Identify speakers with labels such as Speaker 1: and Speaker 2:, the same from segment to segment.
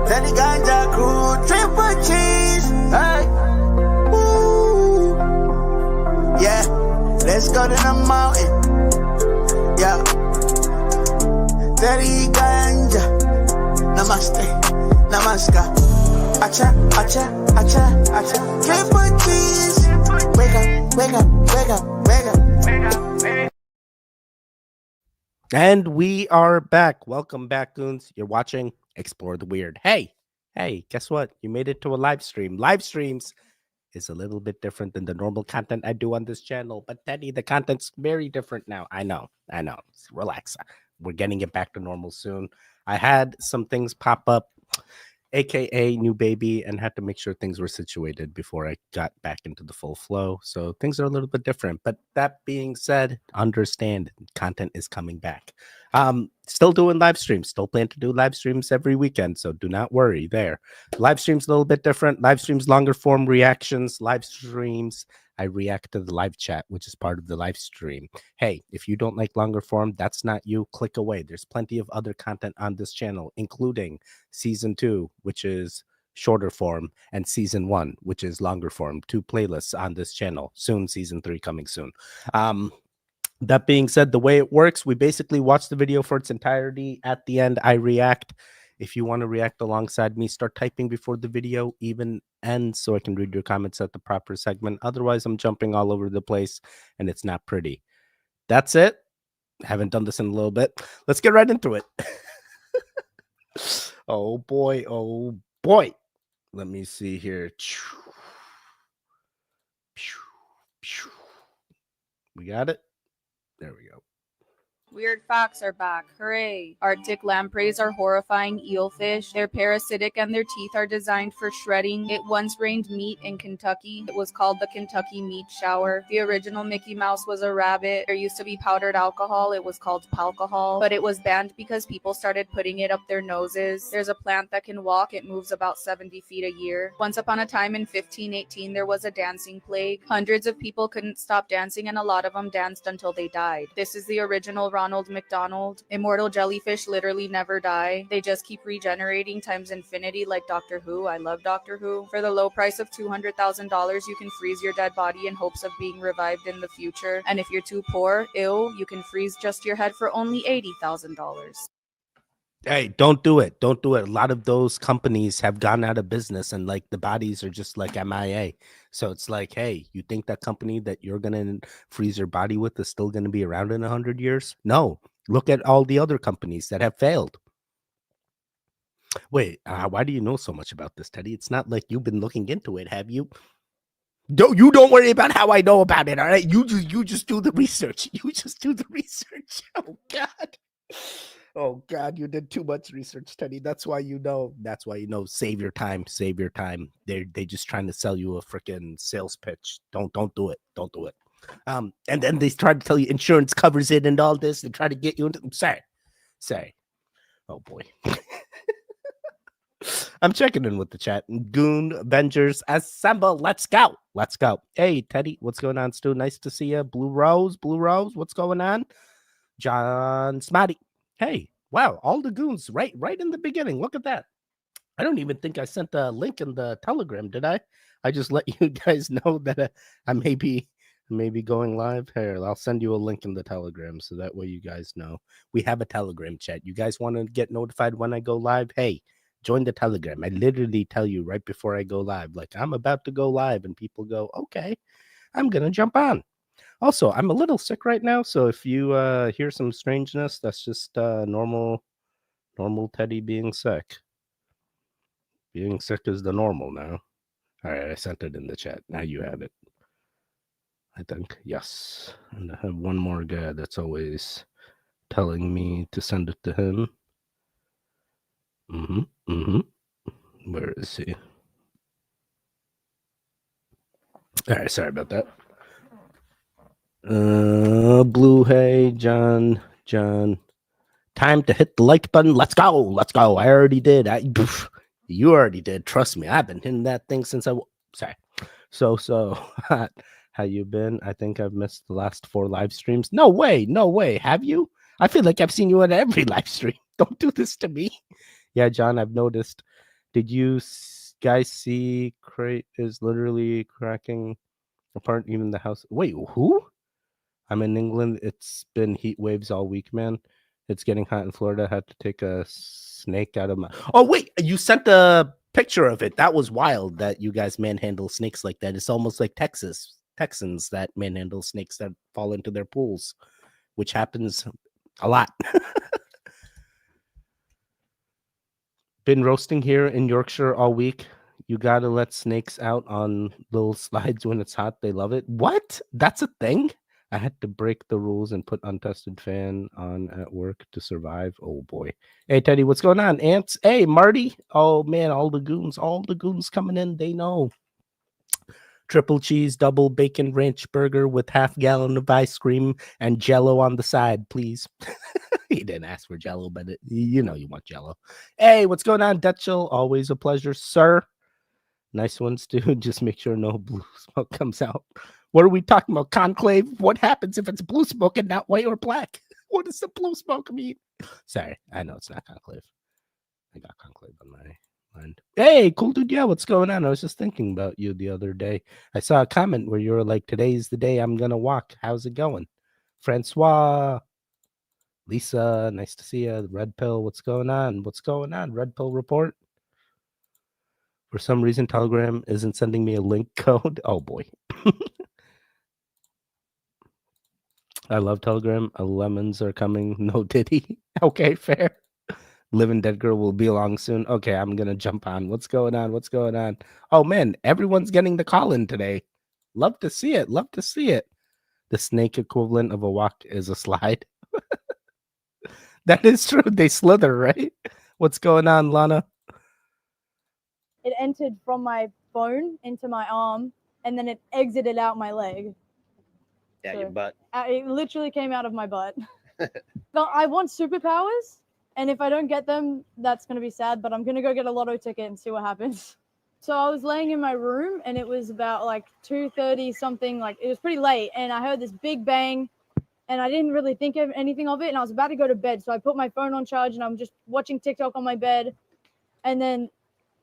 Speaker 1: Teddy ganja crew, triple cheese. Hey. Woo. Yeah. Let's go to the mountain. Yeah. Teddy ganja. Namaste. Namaskar. Acha, acha, acha, acha. Triple cheese. Wake up, wake up, wake up, wake up. Wake up, wake up.
Speaker 2: And we are back. Welcome back, goons. You're watching Explore the Weird. Hey, guess what? You made it to a live stream. Live streams is a little bit different than the normal content I do on this channel. But Teddy, the content's very different now. I know. Relax. We're getting it back to normal soon. I had some things pop up, aka new baby, and had to make sure things were situated before I got back into the full flow. So things are a little bit different. But that being said, understand content is coming back. Still doing live streams, still plan to do live streams every weekend. So do not worry there. Live streams a little bit different. Live streams, longer form reactions, live streams. I react to the live chat, which is part of the live stream. Hey, if you don't like longer form, that's not you. Click away. There's plenty of other content on this channel, including season 2, which is shorter form, and season 1, which is longer form. 2 playlists on this channel. Soon, season 3 coming soon. That being said, the way it works, we basically watch the video for its entirety. At the end, I react. If you want to react alongside me, start typing before the video even ends so I can read your comments at the proper segment. Otherwise, I'm jumping all over the place and it's not pretty. That's it. Haven't done this in a little bit. Let's get right into it. Oh boy. Let me see here. We got it. There we go.
Speaker 3: Weird facts are back. Hooray. Arctic lampreys are horrifying eelfish. They're parasitic and their teeth are designed for shredding. It once rained meat in Kentucky. It was called the Kentucky Meat Shower. The original Mickey Mouse was a rabbit. There used to be powdered alcohol. It was called palcohol, but it was banned because people started putting it up their noses. There's a plant that can walk. It moves about 70 feet a year. Once upon a time in 1518, there was a dancing plague. Hundreds of people couldn't stop dancing and a lot of them danced until they died. This is the original Ronald McDonald. Immortal jellyfish literally never die. They just keep regenerating times infinity like Doctor Who. I love Doctor Who. For the low price of $200,000, you can freeze your dead body in hopes of being revived in the future. And if you're too poor, ill, you can freeze just your head for only $80,000.
Speaker 2: Hey, don't do it. Don't do it. A lot of those companies have gone out of business and like the bodies are just like MIA. So it's like, hey, you think that company that you're going to freeze your body with is still going to be around in 100 years? No. Look at all the other companies that have failed. Wait, why do you know so much about this, Teddy? It's not like you've been looking into it, have you? You don't worry about how I know about it, all right? You just do the research. You just do the research. Oh, God. Oh, God, you did too much research, Teddy. That's why you know. That's why you know. Save your time. Save your time. They just trying to sell you a freaking sales pitch. Don't do it. Don't do it. And then they try to tell you insurance covers it and all this. They try to get you into. Say. Oh, boy. I'm checking in with the chat. Goon Avengers assemble. Let's go. Let's go. Hey, Teddy, what's going on, Stu? Nice to see you. Blue Rose. What's going on? John Smarty. Hey, wow, all the goons right in the beginning. Look at that. I don't even think I sent a link in the Telegram, did I? I just let you guys know that I may be going live. Here, I'll send you a link in the Telegram so that way you guys know. We have a Telegram chat. You guys want to get notified when I go live? Hey, join the Telegram. I literally tell you right before I go live, like I'm about to go live, and people go, okay, I'm going to jump on. Also, I'm a little sick right now, so if you hear some strangeness, that's just normal Teddy being sick. Being sick is the normal now. All right, I sent it in the chat. Now you have it. I think, yes. And I have one more guy that's always telling me to send it to him. Where is he? All right, sorry about that. Blue, hey, John. Time to hit the like button. Let's go. I already did. You already did. Trust me. I've been hitting that thing since sorry. So hot. How you been? I think I've missed the last 4 live streams. No way. Have you? I feel like I've seen you at every live stream. Don't do this to me. Yeah, John, I've noticed Did you guys see Crate is literally cracking apart even the house? Wait, who? I'm in England. It's been heat waves all week, man. It's getting hot in Florida. I had to take a snake out of my. Oh wait, you sent a picture of it. That was wild. That you guys manhandle snakes like that. It's almost like Texans that manhandle snakes that fall into their pools, which happens a lot. Been roasting here in Yorkshire all week. You gotta let snakes out on little slides when it's hot. They love it. What? That's a thing? I had to break the rules and put untested fan on at work to survive. Oh boy. Hey Teddy, what's going on? Ants. Hey Marty. Oh man, all the goons coming in. They know. Triple cheese, double bacon ranch burger with half gallon of ice cream and Jello on the side, please. He didn't ask for Jello, but you know you want Jello. Hey, what's going on, Dutchell? Always a pleasure, sir. Nice ones too. Just make sure no blue smoke comes out. What are we talking about? Conclave? What happens if it's blue smoke and not white or black? What does the blue smoke mean? Sorry, I know it's not conclave. I got conclave on my mind. Hey, cool dude. Yeah, what's going on? I was just thinking about you the other day. I saw a comment where you were like, today's the day I'm gonna walk. How's it going? Francois, Lisa, nice to see you. Red Pill, what's going on? What's going on? Red Pill report. For some reason, Telegram isn't sending me a link code. Oh boy. I love Telegram. Lemons are coming. No Diddy. Okay, fair. Living Dead Girl will be along soon. Okay, I'm gonna jump on. What's going on? What's going on? Oh man, everyone's getting the call in today. Love to see it. Love to see it. The snake equivalent of a walk is a slide. That is true. They slither, right? What's going on, Lana?
Speaker 4: It entered from my phone into my arm, and then it exited out my leg.
Speaker 5: Yeah,
Speaker 4: So,
Speaker 5: your butt.
Speaker 4: It literally came out of my butt. But I want superpowers, and if I don't get them, that's going to be sad, but I'm going to go get a lotto ticket and see what happens. So I was laying in my room, and it was about like 2:30 something, like it was pretty late, and I heard this big bang, and I didn't really think of anything of it, and I was about to go to bed, so I put my phone on charge, and I'm just watching TikTok on my bed, and then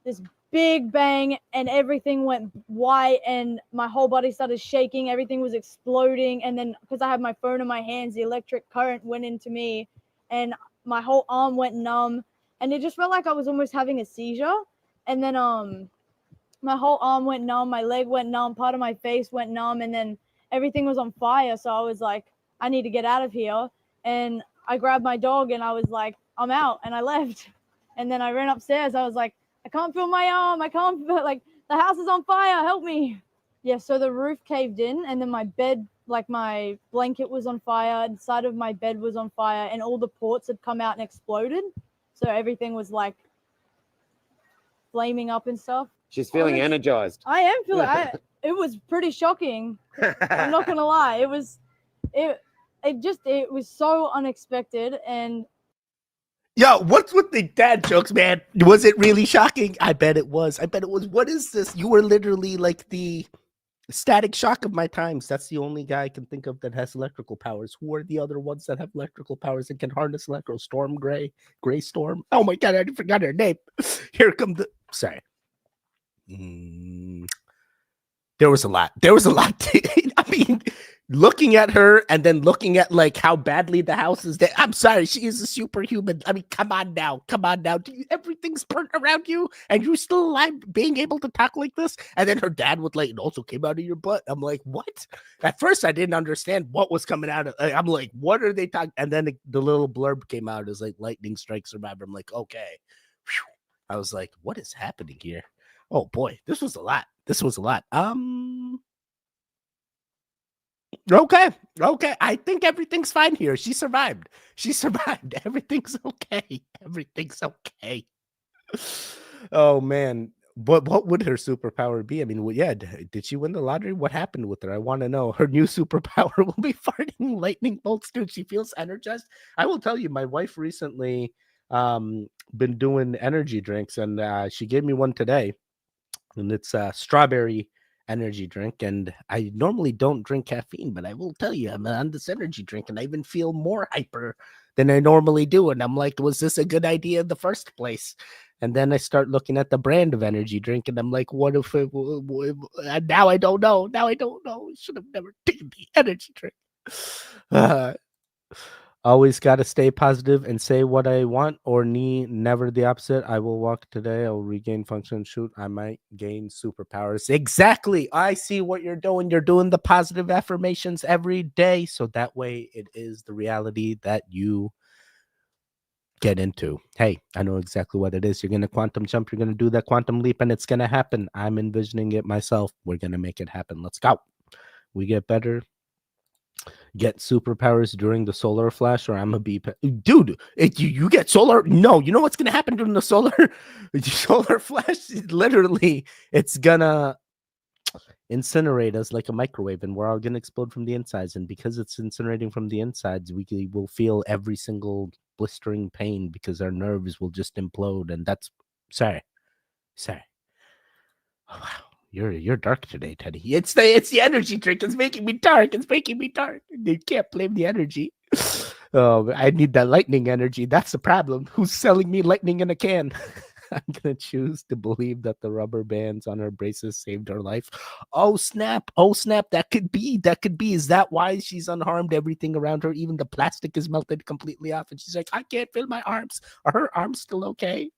Speaker 4: this big bang, and everything went white, and my whole body started shaking. Everything was exploding, and then because I had my phone in my hands, the electric current went into me, and my whole arm went numb, and it just felt like I was almost having a seizure. And then my whole arm went numb, my leg went numb, part of my face went numb, and then everything was on fire. So I was like, I need to get out of here. And I grabbed my dog, and I was like, I'm out, and I left. And then I ran upstairs. I was like, I can't feel my arm. I can't feel, like, the house is on fire. Help me. Yeah, so the roof caved in, and then my bed, like my blanket was on fire. Inside of my bed was on fire, and all the ports had come out and exploded. So everything was like flaming up and stuff.
Speaker 5: She's feeling energized.
Speaker 4: I am feeling. It was pretty shocking. I'm not gonna lie. It was so unexpected. And
Speaker 2: Yo, what's with the dad jokes, man? Was it really shocking? I bet it was. What is this? You were literally like the Static Shock of my times. That's the only guy I can think of that has electrical powers. Who are the other ones that have electrical powers and can harness electro? Storm Gray Storm. Oh my god, I forgot her name. Here come the. Sorry. There was a lot. I mean, looking at her and then looking at like how badly the house is. I'm sorry, she is a superhuman. I mean, come on now. Everything's burnt around you, and you're still alive, being able to talk like this. And then her dad would like, it also came out of your butt. I'm like, what? At first, I didn't understand what was coming out of. I'm like, what are they talking? And then the little blurb came out as like lightning strike survivor. I'm like, okay. Whew. I was like, what is happening here? Oh boy, this was a lot. Okay. I think everything's fine here. She survived. Everything's okay. Oh man. But what would her superpower be? I mean, well, yeah, did she win the lottery? What happened with her? I want to know. Her new superpower will be farting lightning bolts, dude. She feels energized. I will tell you, my wife recently been doing energy drinks, and she gave me one today. And it's a strawberry energy drink. And I normally don't drink caffeine, but I will tell you, I'm on this energy drink, and I even feel more hyper than I normally do. And I'm like, was this a good idea in the first place? And then I start looking at the brand of energy drink, and I'm like, what if it, now I don't know. Now I don't know. Should have never taken the energy drink. Always got to stay positive and say what I want or need. Never the opposite. I will walk today. I will regain function. Shoot, I might gain superpowers. Exactly. I see what you're doing. You're doing the positive affirmations every day. So that way it is the reality that you get into. Hey, I know exactly what it is. You're going to quantum jump. You're going to do that quantum leap, and it's going to happen. I'm envisioning it myself. We're going to make it happen. Let's go. We get better. Get superpowers during the solar flash, or I'm gonna be dude. You get solar. No, you know what's gonna happen during the solar flash? Literally, it's gonna incinerate us like a microwave, and we're all gonna explode from the insides. And because it's incinerating from the insides, we will feel every single blistering pain because our nerves will just implode. And that's sorry. Oh, wow. You're dark today, Teddy. It's the energy drink. It's making me dark. You can't blame the energy. Oh, I need that lightning energy. That's the problem. Who's selling me lightning in a can? I'm gonna choose to believe that the rubber bands on her braces saved her life. Oh snap! That could be. Is that why she's unharmed? Everything around her, even the plastic, is melted completely off, and she's like, I can't feel my arms. Are her arms still okay?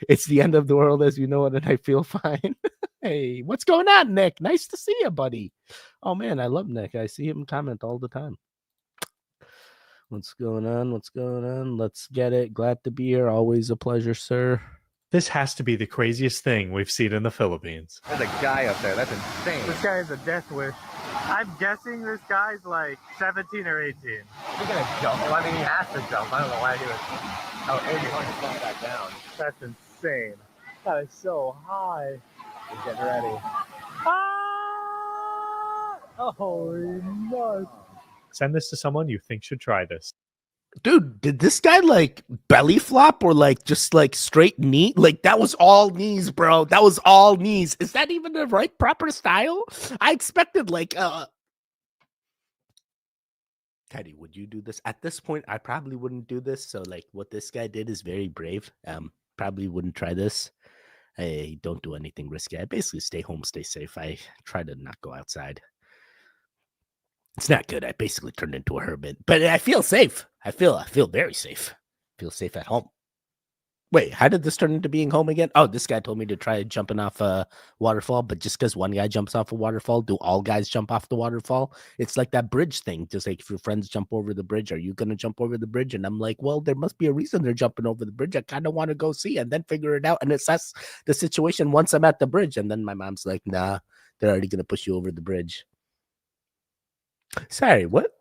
Speaker 2: It's the end of the world as you know it, and I feel fine. Hey, what's going on, Nick? Nice to see you, buddy. Oh man, I love Nick. I see him comment all the time. What's going on? Let's get it. Glad to be here. Always a pleasure, sir.
Speaker 6: This has to be the craziest thing we've seen in the Philippines.
Speaker 5: There's a guy up there. That's insane.
Speaker 7: This guy is a death wish. I'm guessing this guy's like 17 or 18.
Speaker 5: He's gonna jump. Well, I mean, he has to jump. I don't know why he was. Oh, 81 to fall back down.
Speaker 7: That's insane. That is so high.
Speaker 5: He's getting ready.
Speaker 7: Ah! Holy nuts.
Speaker 6: Send this to someone you think should try this.
Speaker 2: Dude, did this guy like belly flop or like just like straight knee? Like that was all knees, bro. That was all knees. Is that even the right proper style? I expected like Teddy, would you do this? At this point, I probably wouldn't do this. So like what this guy did is very brave. Probably wouldn't try this. I don't do anything risky. I basically stay home, stay safe. I try to not go outside. It's not good. I basically turned into a hermit, but I feel safe. I feel very safe. I feel safe at home. Wait, how did this turn into being home again? Oh, this guy told me to try jumping off a waterfall, but just because one guy jumps off a waterfall, do all guys jump off the waterfall? It's like that bridge thing. Just like if your friends jump over the bridge, are you going to jump over the bridge? And I'm like, well, there must be a reason they're jumping over the bridge. I kind of want to go see and then figure it out and assess the situation once I'm at the bridge. And then my mom's like, nah, they're already going to push you over the bridge. Sorry, what?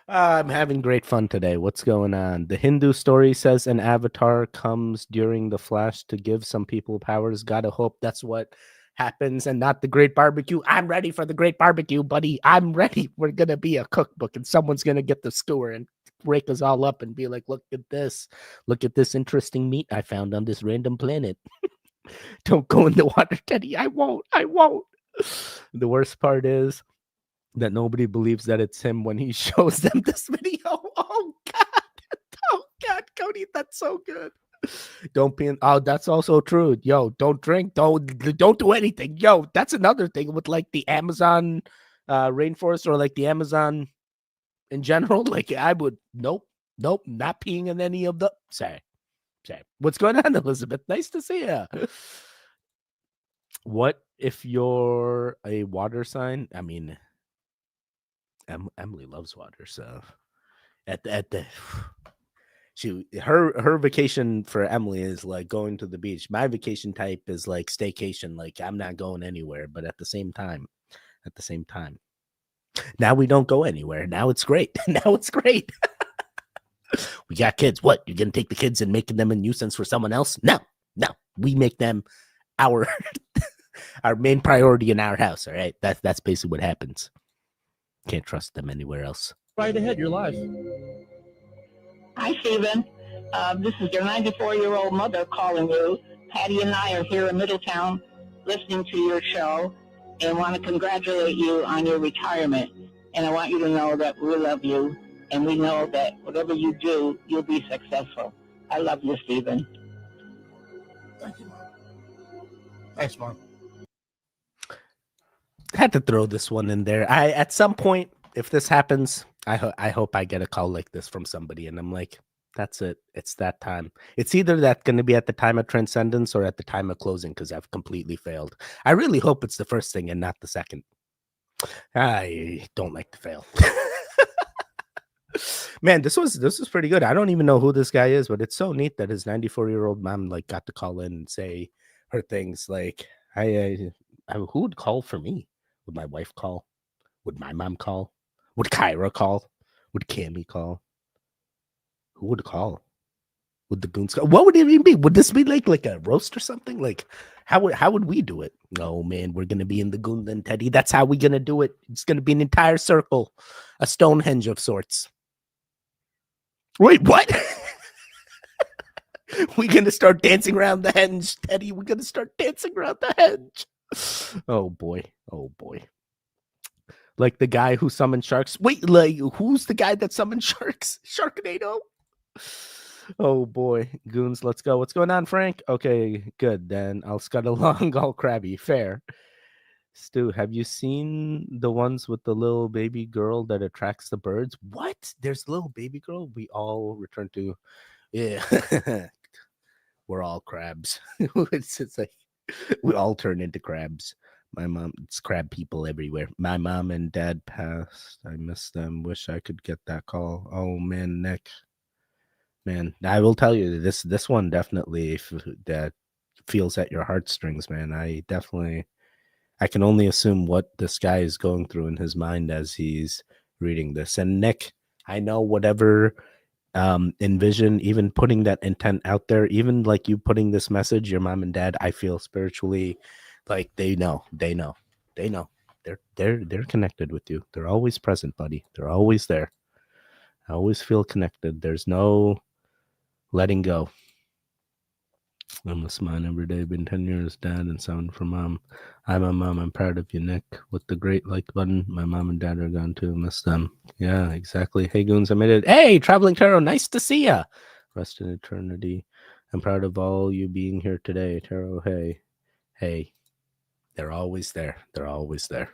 Speaker 2: I'm having great fun today. What's going on? The Hindu story says an avatar comes during the flash to give some people powers. Gotta hope that's what happens and not the great barbecue. I'm ready for the great barbecue, buddy. I'm ready. We're going to be a cookbook and someone's going to get the skewer and rake us all up and be like, look at this. Look at this interesting meat I found on this random planet. Don't go in the water, Teddy. I won't. The worst part is that nobody believes that it's him when he shows them this video. Oh God, Cody, that's so good. Don't be in. Oh, that's also true. Yo, don't drink. Don't do anything. Yo, that's another thing with like the Amazon rainforest or like the Amazon in general. Like I would nope, not peeing in any of the. Sorry. What's going on, Elizabeth? Nice to see you. What if you're a water sign? I mean, Emily loves water, so her vacation for Emily is like going to the beach. My vacation type is like staycation, like I'm not going anywhere, but at the same time, now we don't go anywhere. Now it's great. We got kids. What? You're gonna take the kids and making them a nuisance for someone else? No. We make them our main priority in our house. All right. That's basically what happens. Can't trust them anywhere else.
Speaker 7: Right ahead, you're live.
Speaker 8: Hi, Stephen. This is your 94-year-old mother calling you. Patty and I are here in Middletown listening to your show and want to congratulate you on your retirement. And I want you to know that we love you And we know that whatever you do, you'll be successful. I love you, Stephen.
Speaker 1: Thank you, Mom. Thanks, Mom.
Speaker 2: Had to throw this one in there. At some point, if this happens, I hope I get a call like this from somebody, and I'm like, that's it. It's that time. It's either that going to be at the time of transcendence or at the time of closing because I've completely failed. I really hope it's the first thing and not the second. I don't like to fail. Man, this was pretty good. I don't even know who this guy is, but it's so neat that his 94-year-old mom like got to call in and say her things. Like, who would call for me? Would my wife call? Would my mom call? Would Kyra call? Would Cammy call? Who would call? Would the goons call? What would it even be? Would this be like a roast or something? Like, how would we do it? No, man, we're gonna be in the Goon Teddy. That's how we're gonna do it. It's gonna be an entire circle, a Stonehenge of sorts. Wait, what? We're gonna start dancing around the henge, Teddy. We're gonna start dancing around the henge. Oh boy. Oh boy. Like the guy who summoned sharks. Wait, like who's the guy that summoned sharks? Sharknado? Oh boy. Goons, let's go. What's going on, Frank? Okay, good. Then I'll scud along all crabby. Fair. Stu, have you seen the ones with the little baby girl that attracts the birds? What? There's a little baby girl? We all return to. Yeah. We're all crabs. It's like we all turn into crabs. My mom, it's crab people everywhere. My mom and dad passed. I miss them. Wish I could get that call. Oh man, Nick. Man, I will tell you this one definitely that feels at your heartstrings, man. I can only assume what this guy is going through in his mind as he's reading this. And Nick, I know whatever envision, even putting that intent out there, even like you putting this message, your mom and dad, I feel spiritually like they know. They're connected with you. They're always present, buddy. They're always there. I always feel connected. There's no letting go. I'm a smile every day. Been 10 years, dad, and 7 for mom. I'm a mom. I'm proud of you, Nick. With the great like button, my mom and dad are gone too. Miss them. Yeah, exactly. Hey, Goons, I made it. Hey, Traveling Tarot, nice to see ya. Rest in eternity. I'm proud of all you being here today, Tarot. Hey. They're always there. They're always there.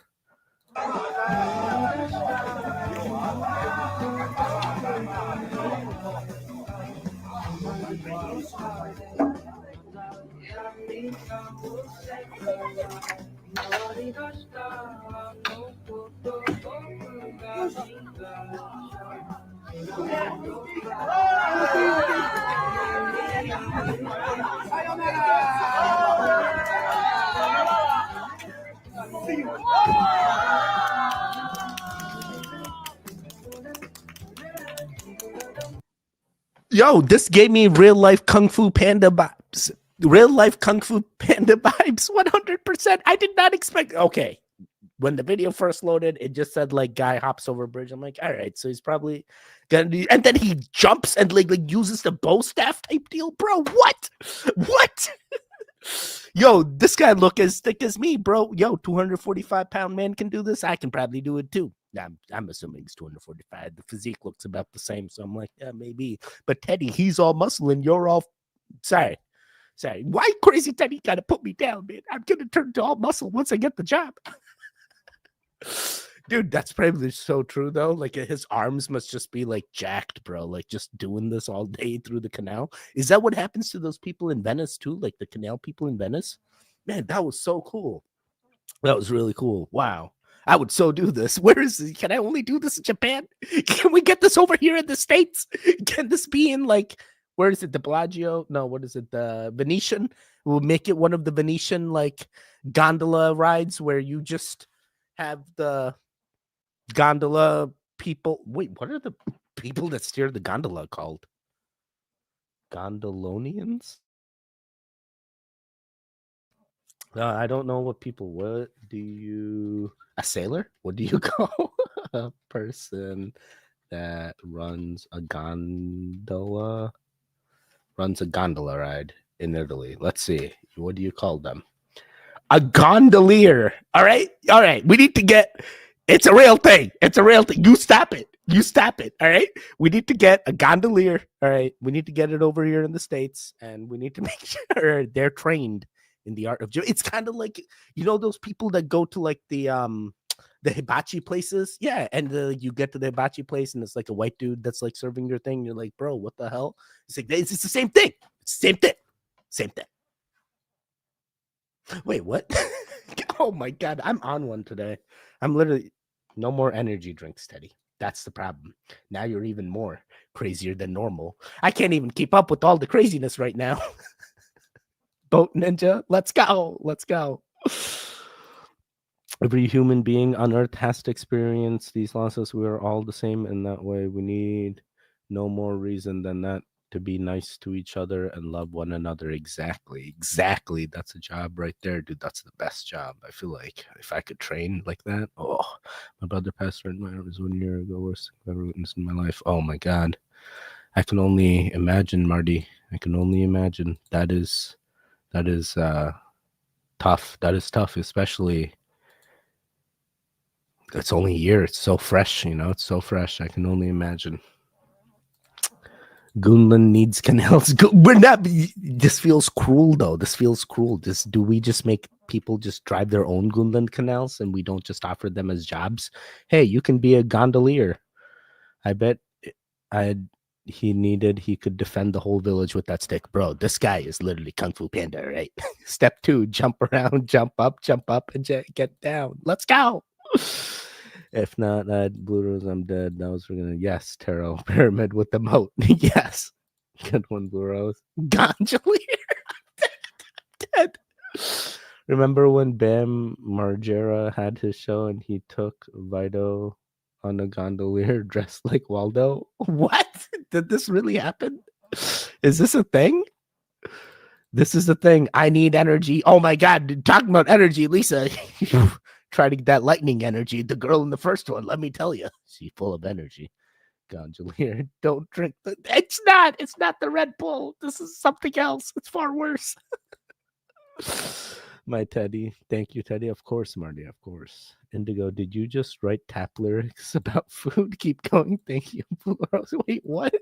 Speaker 2: Yo, this gave me real life Kung Fu Panda vibes. Real life Kung Fu Panda vibes. 100%. I did not expect. Okay. When the video first loaded, it just said like guy hops over a bridge. I'm like, all right, so he's probably gonna do, and then he jumps and like uses the bow staff type deal, bro. What? Yo, this guy look as thick as me, bro. Yo, 245-pound man can do this. I can probably do it too. I'm assuming he's 245. The physique looks about the same, so I'm like, yeah, maybe. But Teddy, he's all muscle and you're all. Sorry. Why crazy Teddy gotta put me down, man? I'm gonna turn to all muscle once I get the job. Dude, that's probably so true though. Like his arms must just be like jacked, bro. Like just doing this all day through the canal. Is that what happens to those people in Venice too? Like the canal people in Venice? Man, that was so cool. That was really cool. Wow. I would so do this. Where is this? Can I only do this in Japan? Can we get this over here in the States? Can this be in like, where is it? The Bellagio? No, what is it? The Venetian? We'll make it one of the Venetian like gondola rides where you just have the gondola people. Wait, what are the people that steer the gondola called? Gondolonians? I don't know what people. What do you? A sailor? What do you call a person that runs a gondola? Runs a gondola ride in Italy. Let's see. What do you call them? A gondolier. All right. We need to get. It's a real thing. You stop it. You stop it, all right? We need to get a gondolier, all right? We need to get it over here in the States, and we need to make sure they're trained in the art of it's kind of like, you know, those people that go to like the hibachi places. Yeah, and you get to the hibachi place and it's like a white dude that's like serving your thing. You're like, bro, what the hell? It's like, it's the same thing. It's the same thing. Wait, what? Oh my god, I'm on one today. I'm literally no more energy drinks, Teddy. That's the problem. Now you're even more crazier than normal. I can't even keep up with all the craziness right now. Boat Ninja, let's go. Let's go. Every human being on Earth has to experience these losses. We are all the same in that way. We need no more reason than that to be nice to each other and love one another. Exactly. That's a job right there, dude. That's the best job. I feel like if I could train like that. Oh, my brother passed right in my arms 1 year ago. Worst thing I've ever witnessed in my life. Oh my God. I can only imagine, Marty. I can only imagine. That is tough. That is tough, especially. It's only a year. It's so fresh, you know. It's so fresh. I can only imagine. Goonland needs canals. We're not. This feels cruel, though. This feels cruel. Do we just make people just drive their own Goonland canals and we don't just offer them as jobs? Hey, you can be a gondolier. I bet he could defend the whole village with that stick. Bro, this guy is literally Kung Fu Panda, right? Step 2, jump around, jump up, and get down. Let's go. If not, Blue Rose, I'm dead. That was gonna. Yes, Taro. Pyramid with the moat. Yes. Good one, Blue Rose. Gondolier. Dead. Remember when Bam Margera had his show and he took Vito on a gondolier dressed like Waldo? What? Did this really happen? Is this a thing? This is the thing. I need energy. Oh my God. Talking about energy, Lisa. Try to get that lightning energy. The girl in the first one, let me tell you, she's full of energy. Gondolier, don't drink the. It's not the Red Bull. This is something else. It's far worse. My Teddy. Thank you, Teddy. Of course, Marty. Of course. Indigo, did you just write tap lyrics about food? Keep going. Thank you. Wait, what?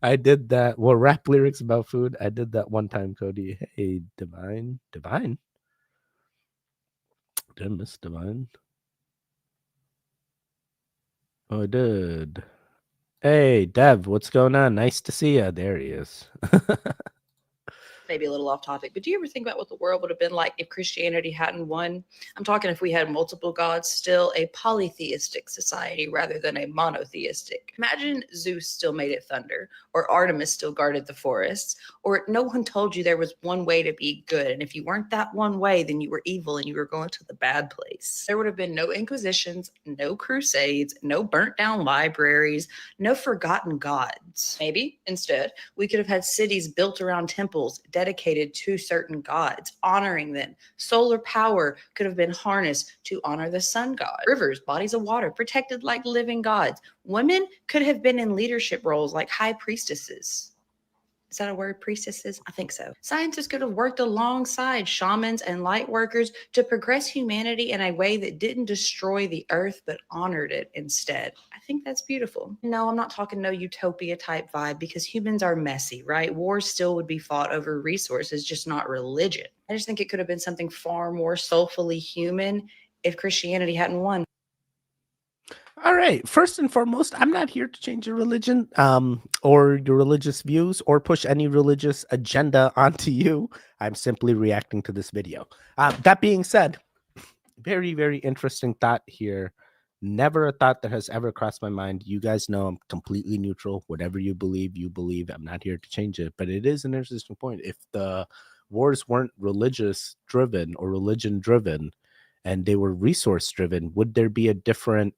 Speaker 2: I did that. Well, rap lyrics about food. I did that one time, Cody. Hey, Divine. Did I miss Divine? Oh, I did. Hey, Dev, what's going on? Nice to see you. There he is.
Speaker 9: Maybe a little off topic, but do you ever think about what the world would have been like if Christianity hadn't won? I'm talking if we had multiple gods, still a polytheistic society rather than a monotheistic. Imagine Zeus still made it thunder, or Artemis still guarded the forests, or no one told you there was one way to be good, and if you weren't that one way, then you were evil and you were going to the bad place. There would have been no inquisitions, no crusades, no burnt down libraries, no forgotten gods. Maybe instead we could have had cities built around temples dedicated to certain gods, honoring them. Solar power could have been harnessed to honor the sun god. Rivers, bodies of water, protected like living gods. Women could have been in leadership roles like high priestesses. Is that a word, priestesses? I think so. Scientists could have worked alongside shamans and light workers to progress humanity in a way that didn't destroy the earth, but honored it instead. I think that's beautiful. No, I'm not talking no utopia type vibe because humans are messy, right? Wars still would be fought over resources, just not religion. I just think it could have been something far more soulfully human if Christianity hadn't won.
Speaker 2: All right. First and foremost, I'm not here to change your religion or your religious views or push any religious agenda onto you. I'm simply reacting to this video. That being said, very, very interesting thought here. Never a thought that has ever crossed my mind. You guys know I'm completely neutral. Whatever you believe, you believe. I'm not here to change it. But it is an interesting point. If the wars weren't religious driven or religion driven and they were resource driven, would there be a different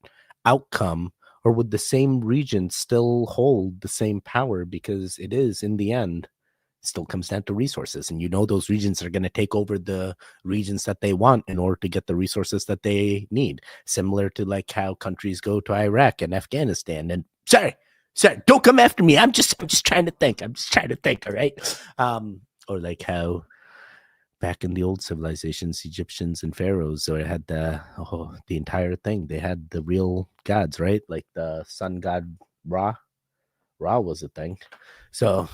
Speaker 2: outcome, or would the same region still hold the same power? Because it is, in the end, still comes down to resources, and you know those regions are going to take over the regions that they want in order to get the resources that they need, similar to like how countries go to Iraq and Afghanistan. And sorry, don't come after me. I'm just trying to think. All right. Or like how back in the old civilizations, Egyptians and pharaohs, so it had the entire thing. They had the real gods, right? Like the sun god Ra. Ra was a thing. So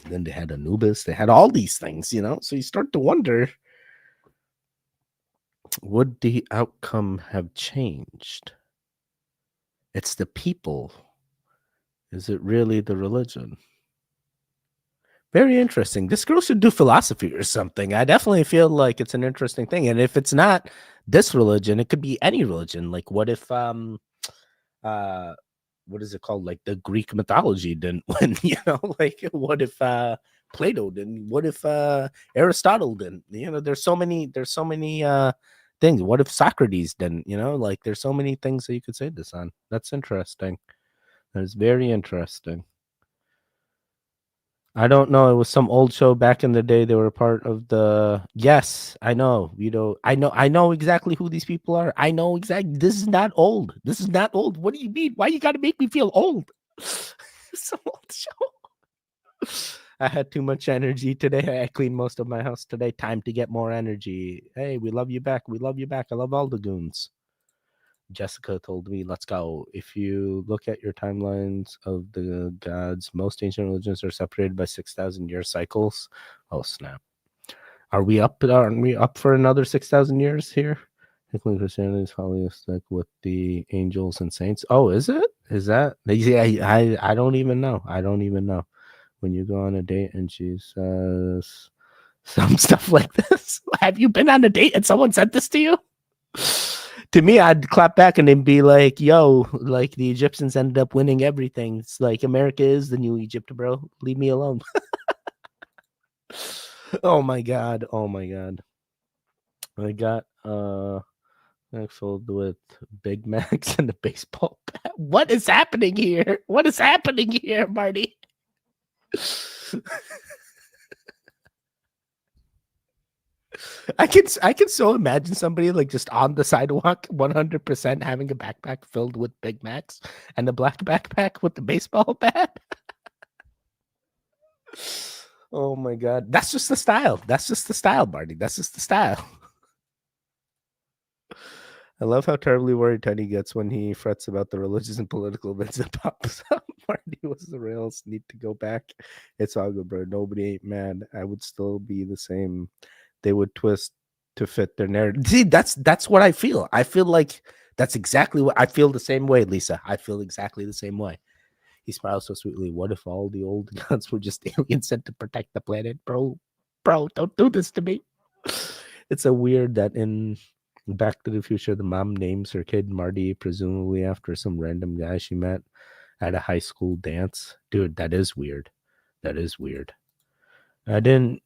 Speaker 2: then they had Anubis. They had all these things, you know. So you start to wonder, would the outcome have changed? It's the people. Is it really the religion? Very interesting. This girl should do philosophy or something. I definitely feel like it's an interesting thing. And if it's not this religion, it could be any religion. Like what if what is it called? Like the Greek mythology didn't win, you know? Like what if Plato didn't? What if Aristotle didn't? You know, there's so many things. What if Socrates didn't, you know? Like there's so many things that you could say this on. That's interesting. That is very interesting. I don't know. It was some old show back in the day. They were part of the. Yes, I know. You know, I know exactly who these people are. I know exactly. This is not old. This is not old. What do you mean? Why you got to make me feel old? Some old show. I had too much energy today. I cleaned most of my house today. Time to get more energy. Hey, we love you back. We love you back. I love all the goons. Jessica told me, let's go. If you look at your timelines of the gods, most ancient religions are separated by 6,000 year cycles. Oh, snap. Aren't we up for another 6,000 years here? Including Christianity is holistic with the angels and saints. Oh, is it? Is that? Yeah, I don't even know. I don't even know. When you go on a date and she says some stuff like this. Have you been on a date and someone said this to you? To me, I'd clap back and then be like, yo, like the Egyptians ended up winning everything. It's like America is the new Egypt, bro. Leave me alone. Oh my god. Oh my god. I got filled with Big Macs and a baseball bat. What is happening here? What is happening here, Marty? I can so imagine somebody like just on the sidewalk 100% having a backpack filled with Big Macs and a black backpack with the baseball bat. Oh my god. That's just the style. That's just the style, Marty. That's just the style. I love how terribly worried Teddy gets when he frets about the religious and political events that pops up. Marty was the rails. Need to go back. It's all good, bro. Nobody ain't mad. I would still be the same. They would twist to fit their narrative. See, that's what I feel. I feel like that's exactly what I feel the same way, Lisa. I feel exactly the same way. He smiles so sweetly. What if all the old gods were just aliens sent to protect the planet? Bro, don't do this to me. It's a weird that in Back to the Future, the mom names her kid Marty, presumably after some random guy she met at a high school dance. Dude, that is weird. That is weird. I didn't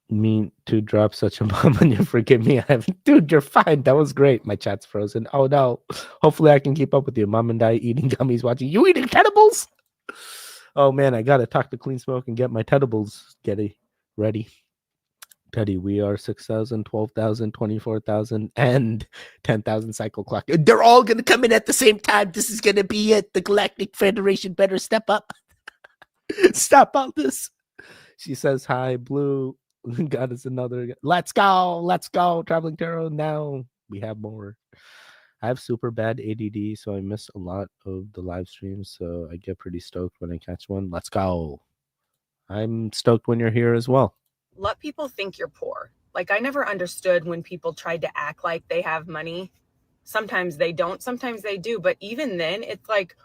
Speaker 2: mean to drop such a bomb on you. Forgive me. I haven't. Dude, you're fine. That was great. My chat's frozen. Oh no. Hopefully I can keep up with you. Mom and I eating gummies, watching you eating edibles. Oh man, I gotta talk to Clean Smoke and get my edibles ready. Teddy, we are 6,000, 12,000, 24,000, and 10,000 cycle clock. They're all going to come in at the same time. This is going to be it. The Galactic Federation better step up. Stop all this. She says, hi, Blue. God is another. Let's go. Let's go. Traveling Tarot. Now we have more. I have super bad ADD, so I miss a lot of the live streams. So I get pretty stoked when I catch one. Let's go. I'm stoked when you're here as well.
Speaker 10: Let people think you're poor. Like, I never understood when people tried to act like they have money. Sometimes they don't, sometimes they do. But even then, it's like,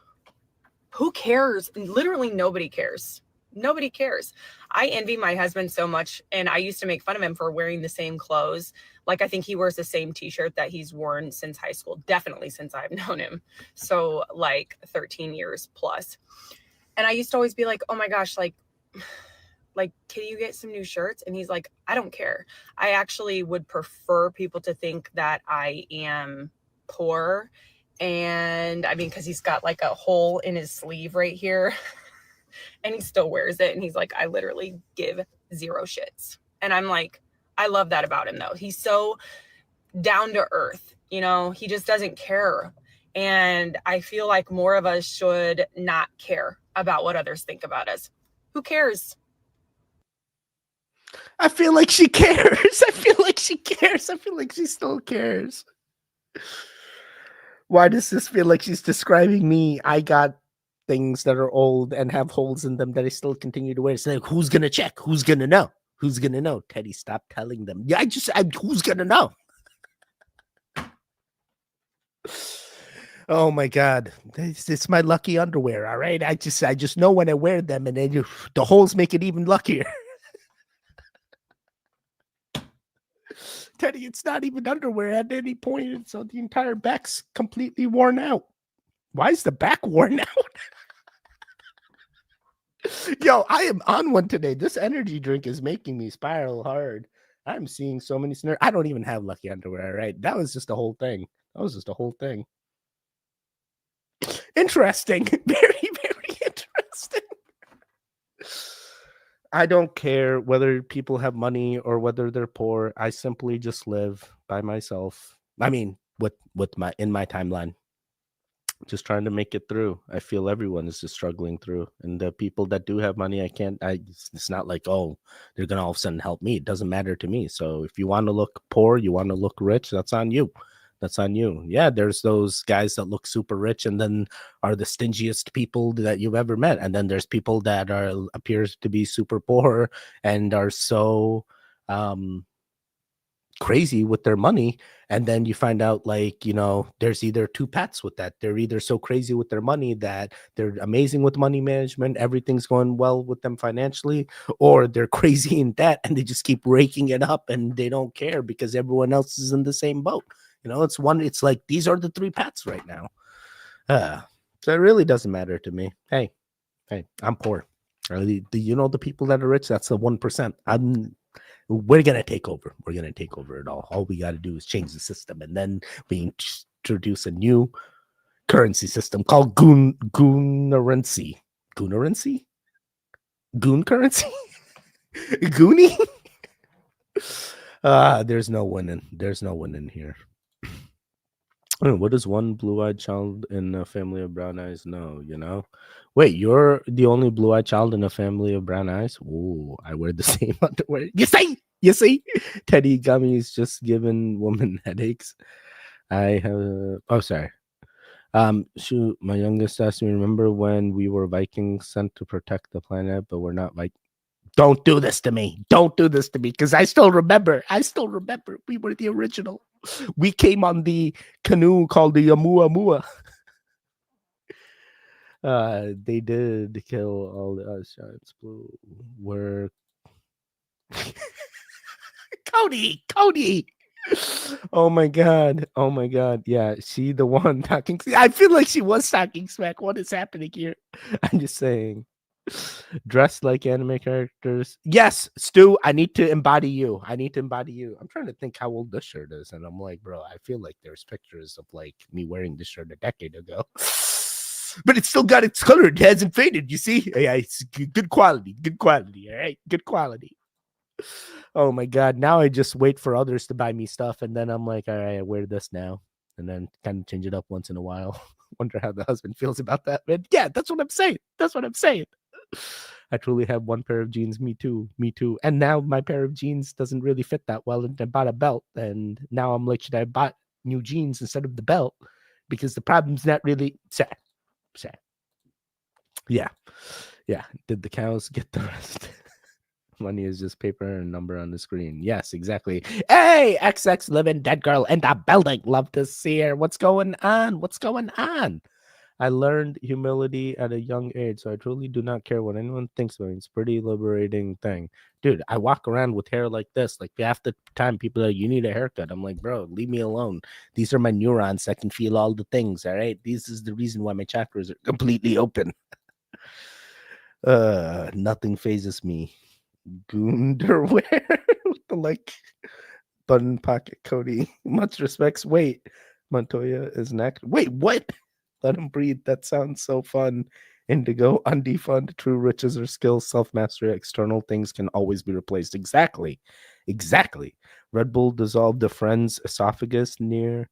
Speaker 10: who cares? Literally nobody cares. Nobody cares. I envy my husband so much. And I used to make fun of him for wearing the same clothes. Like, I think he wears the same t-shirt that he's worn since high school. Definitely since I've known him. So like 13 years plus. And I used to always be like, oh my gosh, like, can you get some new shirts? And he's like, I don't care. I actually would prefer people to think that I am poor. And I mean, because he's got like a hole in his sleeve right here and he still wears it. And he's like, I literally give zero shits. And I'm like, I love that about him though. He's so down to earth, you know, he just doesn't care. And I feel like more of us should not care about what others think about us. Who cares?
Speaker 2: I feel like she cares. I feel like she cares. I feel like she still cares. Why does this feel like she's describing me? I got things that are old and have holes in them that I still continue to wear. It's like, who's gonna check? Who's gonna know? Who's gonna know? Teddy, stop telling them. Yeah, who's gonna know? Oh my God, it's my lucky underwear. All right, I just know when I wear them, and then the holes make it even luckier. Teddy, it's not even underwear at any point. So the entire back's completely worn out. Why is the back worn out? Yo, I am on one today. This energy drink is making me spiral hard. I'm seeing so many snares. I don't even have lucky underwear, right? That was just a whole thing. Interesting. Very, very interesting. I don't care whether people have money or whether they're poor. I simply just live by myself. I mean, with my timeline. Just trying to make it through. I feel everyone is just struggling through. And the people that do have money, it's not like, oh, they're gonna all of a sudden help me. It doesn't matter to me. So if you want to look poor, you want to look rich, that's on you. That's on you. Yeah, there's those guys that look super rich and then are the stingiest people that you've ever met. And then there's people that appears to be super poor and are so crazy with their money. And then you find out, like, there's either two paths with that. They're either so crazy with their money that they're amazing with money management, everything's going well with them financially, or they're crazy in debt and they just keep raking it up and they don't care because everyone else is in the same boat. It's like these are the three paths right now. So it really doesn't matter to me. Hey, I'm poor. The people that are rich, that's the 1%. We're going to take over. We're going to take over it all. All we got to do is change the system. And then we introduce a new currency system called Goon currency. Goon currency? Goon currency? Goonie? There's no winning. There's no winning here. What does one blue-eyed child in a family of brown eyes know? Wait, you're the only blue-eyed child in a family of brown eyes? Ooh, I wear the same underwear. You see? Teddy gummies just giving women headaches. I have. Oh, sorry. Shoot, my youngest asked me, remember when we were Vikings sent to protect the planet, but we're not Vikings? Don't do this to me. Don't do this to me, because I still remember. We were the original. We came on the canoe called the Amua. They did kill all the giants. Blue were Cody. Oh my god. Yeah, she the one talking. I feel like she was talking smack. What is happening here? I'm just saying. Dressed like anime characters. Yes, Stu, I need to embody you. I'm trying to think how old this shirt is, and I'm like, bro, I feel like there's pictures of like me wearing this shirt a decade ago. But it's still got its color. It hasn't faded. You see? Yeah, it's good quality. All right, good quality. Oh my god. Now I just wait for others to buy me stuff, and then I'm like, all right, I wear this now, and then kind of change it up once in a while. Wonder how the husband feels about that. But yeah, that's what I'm saying. I truly have one pair of jeans. Me too. And now my pair of jeans doesn't really fit that well, and I bought a belt, and now I'm like, should I buy new jeans instead of the belt? Because the problem's not really sad. Yeah. Did the cows get the rest? Money is just paper and a number on the screen. Yes, exactly. Hey, XX living dead girl in the building. Love to see her. What's going on? I learned humility at a young age, so I truly do not care what anyone thinks of me. It's a pretty liberating thing. Dude, I walk around with hair like this. Like, half the time people are like, you need a haircut. I'm like, bro, leave me alone. These are my neurons that can feel all the things, all right? This is the reason why my chakras are completely open. Nothing phases me. Goonderwear with the like button pocket Cody. Much respects. Wait, Montoya is an actor. Wait, what? Let him breathe. That sounds so fun. Indigo, undefund, true riches or skills, self-mastery, external things can always be replaced. Exactly. Red Bull dissolved a friend's esophagus near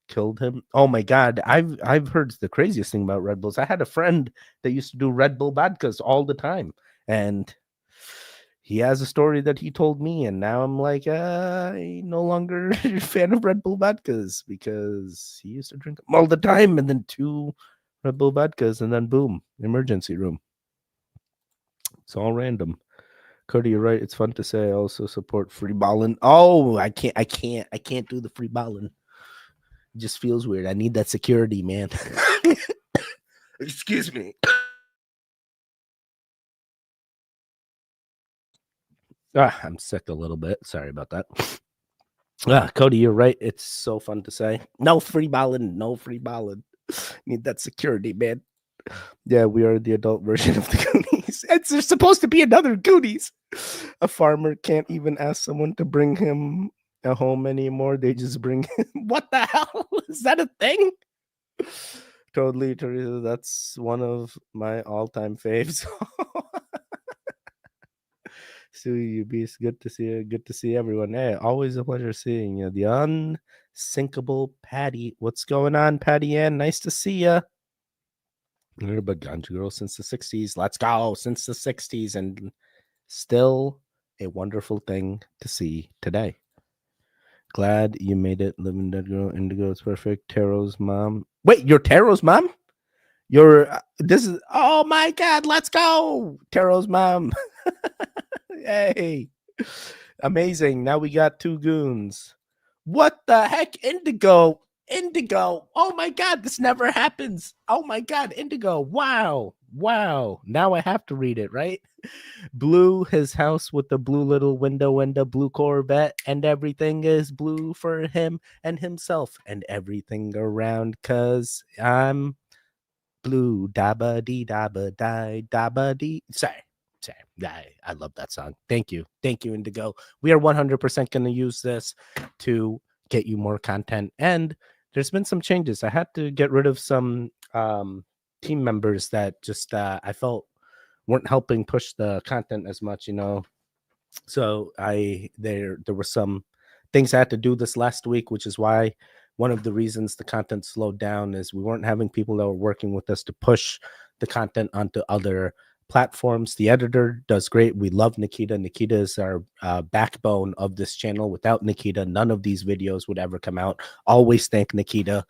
Speaker 2: killed him. Oh my god. I've heard the craziest thing about Red Bulls. I had a friend that used to do Red Bull vodkas all the time, and he has a story that he told me, and now I'm like, I no longer a fan of Red Bull vodkas because he used to drink them all the time, and then 2 Red Bull vodkas, and then boom, emergency room. It's all random. Cody, you're right. It's fun to say. I also support free balling. Oh, I can't do the free balling. It just feels weird. I need that security, man. Excuse me. I'm sick a little bit. Sorry about that. Cody, you're right. It's so fun to say. No free balling. No free balling. Need that security, man. Yeah, we are the adult version of the Goonies. There's supposed to be another Goonies. A farmer can't even ask someone to bring him a home anymore. They just bring him. What the hell? Is that a thing? Totally, Teresa. That's one of my all-time faves. Sue, you beast. Good to see you. Good to see everyone. Hey, always a pleasure seeing you. The unsinkable Patty. What's going on, Patty Ann? Nice to see you. Heard about Ganja Girl since the 60s. Let's go. Since the 60s, and still a wonderful thing to see today. Glad you made it. Living Dead Girl. Indigo is perfect. Taro's mom. Wait, you're Taro's mom? This is, oh my God, let's go. Taro's mom. Hey, amazing. Now we got 2 goons. What the heck? Indigo. Oh my God, this never happens. Oh my God, Indigo. Wow. Now I have to read it, right? Blue, his house with the blue little window and a blue Corvette, and everything is blue for him and himself and everything around, 'cause I'm blue. Dabba dee dabba die dabba dee. Sorry. I love that song. Thank you, Indigo. We are 100% going to use this to get you more content, and there's been some changes. I had to get rid of some team members that just I felt weren't helping push the content as much, so there were some things I had to do this last week, which is why one of the reasons the content slowed down is we weren't having people that were working with us to push the content onto other platforms. The editor does great. We love Nikita. Nikita is our backbone of this channel. Without Nikita, none of these videos would ever come out. Always thank Nikita.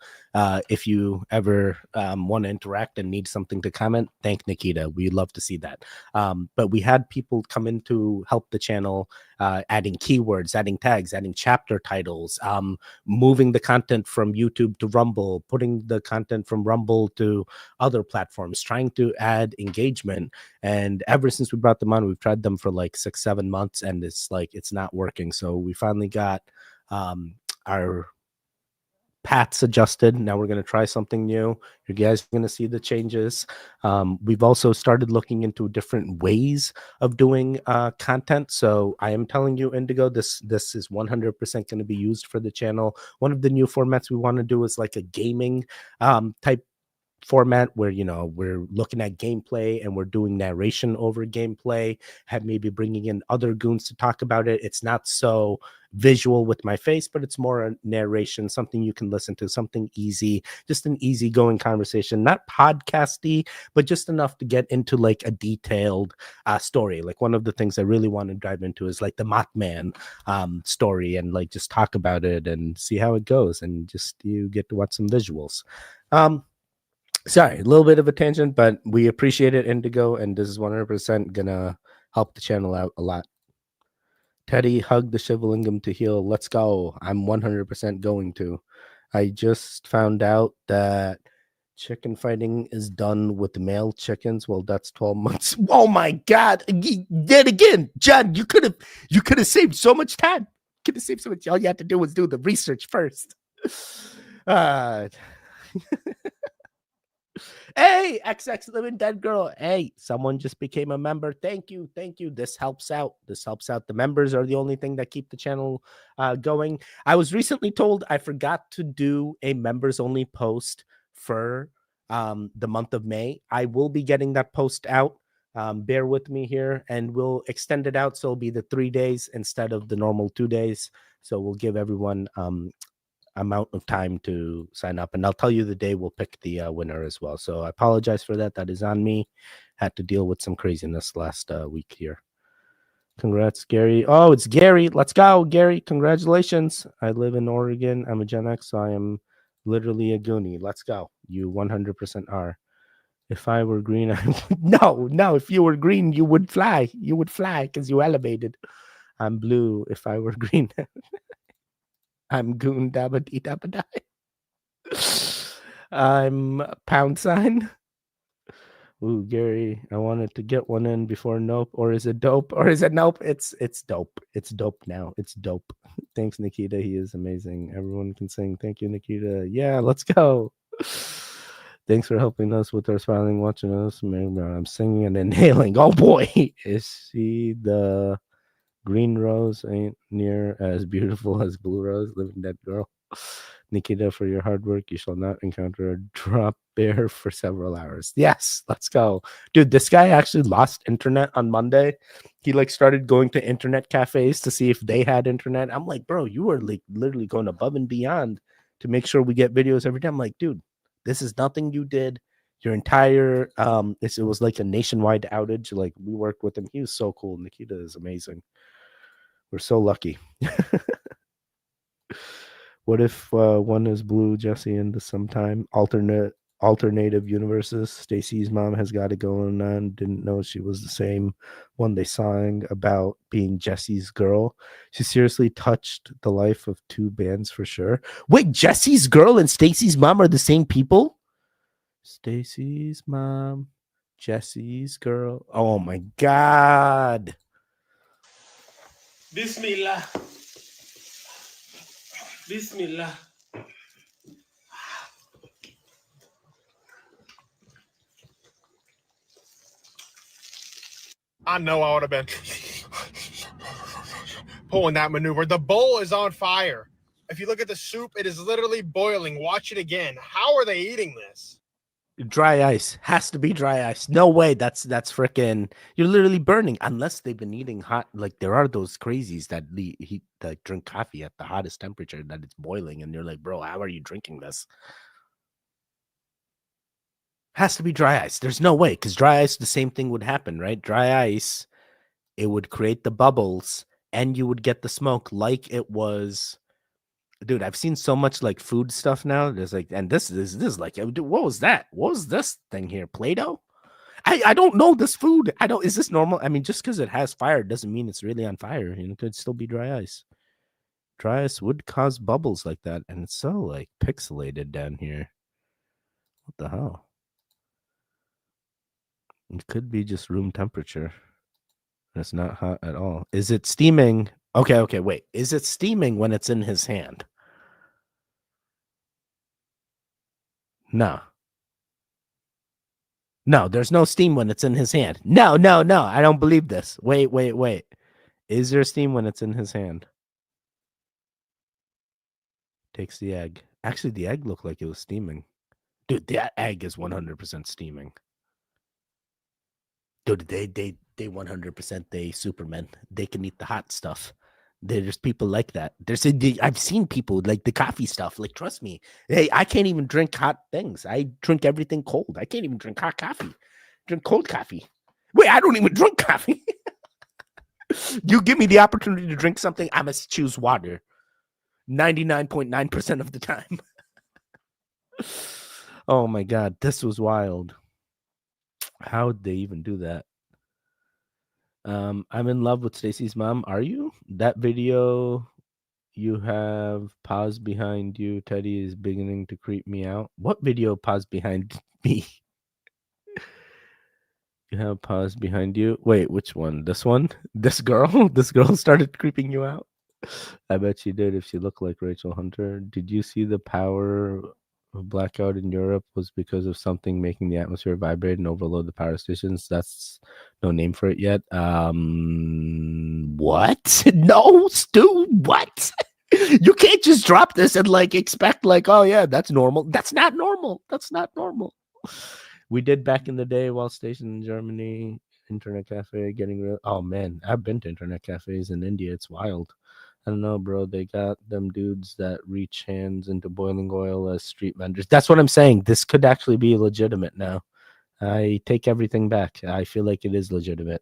Speaker 2: If you ever want to interact and need something to comment, thank Nikita. We love to see that. But we had people come in to help the channel, adding keywords, adding tags, adding chapter titles, moving the content from YouTube to Rumble, putting the content from Rumble to other platforms, trying to add engagement. And ever since we brought them on, we've tried them for like 6-7 months, and it's not working. So we finally got our paths adjusted. Now we're going to try something new. You guys are going to see the changes. We've also started looking into different ways of doing content. So I am telling you, Indigo, this is 100% going to be used for the channel. One of the new formats we want to do is like a gaming type format where we're looking at gameplay and we're doing narration over gameplay, have maybe bringing in other goons to talk about it. It's not so visual with my face, but it's more a narration, something you can listen to, something easy, just an easygoing conversation, not podcasty, but just enough to get into like a detailed story. Like one of the things I really want to dive into is like the Mothman story, and like just talk about it and see how it goes, and just you get to watch some visuals. Sorry, a little bit of a tangent, but we appreciate it, Indigo, and this is 100% gonna help the channel out a lot. Teddy, hug the Shivalingam to heal. Let's go. I'm 100% going to. I just found out that chicken fighting is done with male chickens. Well, that's 12 months. Oh my God! Yet again, John, you could have saved so much time. Could have saved so much. All you had to do was do the research first. Hey, XX Living Dead Girl. Hey, someone just became a member. Thank you. This helps out. The members are the only thing that keep the channel going. I was recently told I forgot to do a members only post for the month of May. I will be getting that post out. Bear with me here, and we'll extend it out so it'll be the 3 days instead of the normal 2 days. So we'll give everyone amount of time to sign up, and I'll tell you the day we'll pick the winner as well. So I apologize for that. That is on me. Had to deal with some craziness last week here. Congrats, Gary. Oh, it's Gary. Let's go, Gary. Congratulations. I live in Oregon. I'm a Gen X, so I am literally a Goonie. Let's go. You 100% are. If I were green, I would. No. If you were green, you would fly. You would fly because you elevated. I'm blue. If I were green, I'm Goon Dabba Dee Dabba Die. I'm pound sign. Ooh, Gary, I wanted to get one in before nope. Or is it dope? Or is it nope? It's dope. It's dope now. It's dope. Thanks, Nikita. He is amazing. Everyone can sing. Thank you, Nikita. Yeah, let's go. Thanks for helping us with our smiling, watching us. I'm singing and inhaling. Oh boy, is she the green rose ain't near as beautiful as blue rose? Living dead girl. Nikita, for your hard work, you shall not encounter a drop bear for several hours. Yes, let's go. Dude, this guy actually lost internet on Monday. He like started going to internet cafes to see if they had internet. I'm like, bro, you are like literally going above and beyond to make sure we get videos every day. I'm like, dude, this is nothing you did. Your entire it was like a nationwide outage. Like we worked with him. He was so cool. Nikita is amazing. We're so lucky. What if one is blue, Jesse, into sometime alternative universes? Stacy's mom has got it going on. Didn't know she was the same one they sang about being Jesse's girl. She seriously touched the life of two bands for sure. Wait, Jesse's girl and Stacy's mom are the same people? Stacy's mom, Jesse's girl. Oh my God.
Speaker 11: Bismillah. Bismillah.
Speaker 7: I know I would have been pulling that maneuver. The bowl is on fire. If you look at the soup, it is literally boiling. Watch it again. How are they eating this?
Speaker 2: Dry ice. Has to be dry ice. No way. That's freaking. You're literally burning unless they've been eating hot. Like there are those crazies that that drink coffee at the hottest temperature that it's boiling, and you're like, bro, how are you drinking this? Has to be dry ice. There's no way, because dry ice, the same thing would happen, right? Dry ice, it would create the bubbles, and you would get the smoke like it was. Dude, I've seen so much like food stuff now. There's like, and this is like, dude, what was that? What was this thing here? Play-Doh? I don't know this food. Is this normal? I mean, just because it has fire doesn't mean it's really on fire. You know, it could still be dry ice. Dry ice would cause bubbles like that, and it's so like pixelated down here. What the hell? It could be just room temperature. It's not hot at all. Is it steaming? Okay, wait. Is it steaming when it's in his hand? No, there's no steam when it's in his hand. No, I don't believe this. Wait. Is there steam when it's in his hand? Takes the egg. Actually, the egg looked like it was steaming. Dude, that egg is 100% steaming. Dude, they 100% they Superman. They can eat the hot stuff. There's people like that. I've seen people like the coffee stuff. Like, trust me. Hey, I can't even drink hot things. I drink everything cold. I can't even drink hot coffee. Drink cold coffee. Wait, I don't even drink coffee. You give me the opportunity to drink something, I must choose water. 99.9% of the time. Oh my God, this was wild. How would they even do that? I'm in love with Stacy's mom. Are you? That video you have paused behind you, Teddy, is beginning to creep me out. What video paused behind me? You have paused behind you. Wait, which one? This one? This girl? This girl started creeping you out? I bet she did if she looked like Rachel Hunter. Did you see the power of blackout in Europe was because of something making the atmosphere vibrate and overload the power stations? That's no name for it yet. What? No, Stu, what? You can't just drop this and like expect like, oh yeah, that's normal. That's not normal. That's not normal. We did back in the day while stationed in Germany, internet cafe getting real. Oh man, I've been to internet cafes in India. It's wild. I don't know, bro. They got them dudes that reach hands into boiling oil as street vendors. That's what I'm saying. This could actually be legitimate now. I take everything back. I feel like it is legitimate.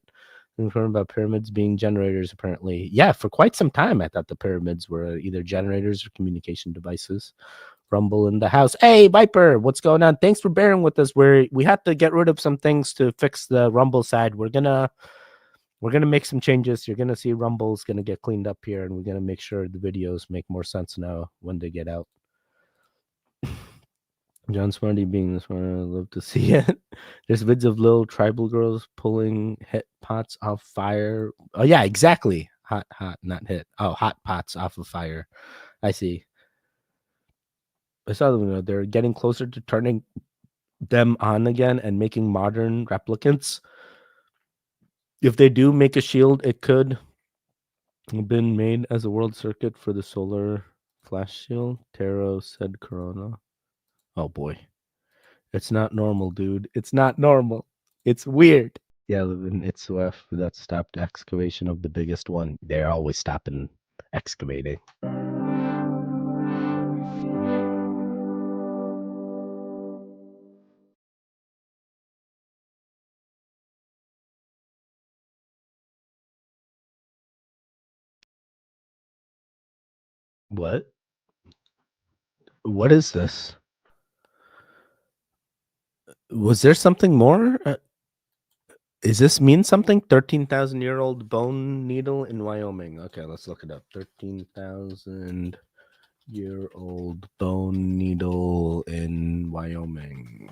Speaker 2: Informed about pyramids being generators, apparently. Yeah, for quite some time, I thought the pyramids were either generators or communication devices. Rumble in the house. Hey, Viper, what's going on? Thanks for bearing with us. We had to get rid of some things to fix the Rumble side. We're gonna make some changes. You're gonna see Rumble's gonna get cleaned up here, and we're gonna make sure the videos make more sense now when they get out. John Smarty being this one, I love to see it. There's vids of little tribal girls pulling hit pots off fire. Oh yeah, exactly. Hot, not hit. Oh, hot pots off of fire. I see. I saw them. They're getting closer to turning them on again and making modern replicants. If they do make a shield, it could have been made as a world circuit for the solar flash shield. Taro said Corona. Oh boy. It's not normal, dude. It's not normal. It's weird. Yeah, it's SWF that stopped excavation of the biggest one. They're always stopping excavating. What? What is this? Was there something more? Is this mean something? 13,000-year-old bone needle in Wyoming. Okay, let's look it up. 13,000-year-old bone needle in Wyoming.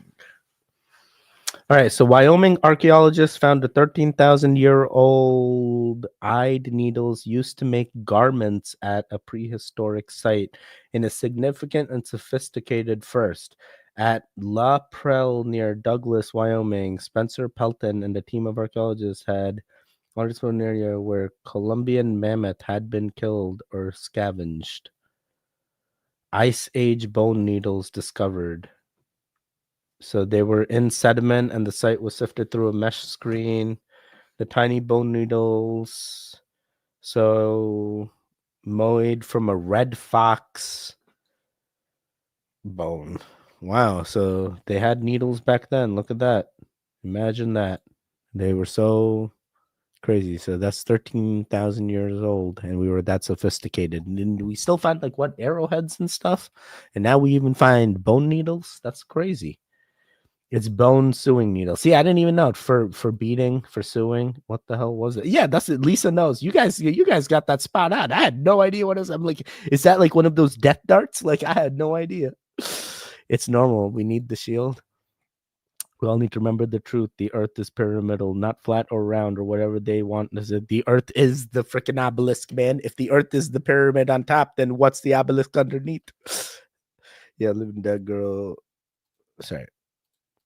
Speaker 2: All right, so Wyoming archaeologists found a 13,000-year-old eyed needles used to make garments at a prehistoric site in a significant and sophisticated first. At La Prelle near Douglas, Wyoming, Spencer Pelton and a team of archaeologists had wandered to an area where Columbian mammoth had been killed or scavenged. Ice Age bone needles discovered. So they were in sediment and the site was sifted through a mesh screen. The tiny bone needles. So made from a red fox bone. Wow. So they had needles back then. Look at that. Imagine that. They were so crazy. So that's 13,000 years old and we were that sophisticated. And we still find like what arrowheads and stuff. And now we even find bone needles. That's crazy. It's bone sewing needle. See, I didn't even know it for beating, for sewing. What the hell was it? Yeah, that's it. Lisa knows. You guys got that spot on. I had no idea what it was. I'm like, is that like one of those death darts? Like, I had no idea. It's normal. We need the shield. We all need to remember the truth. The earth is pyramidal, not flat or round or whatever they want. The earth is the freaking obelisk, man. If the earth is the pyramid on top, then what's the obelisk underneath? Yeah, living dead girl. Sorry.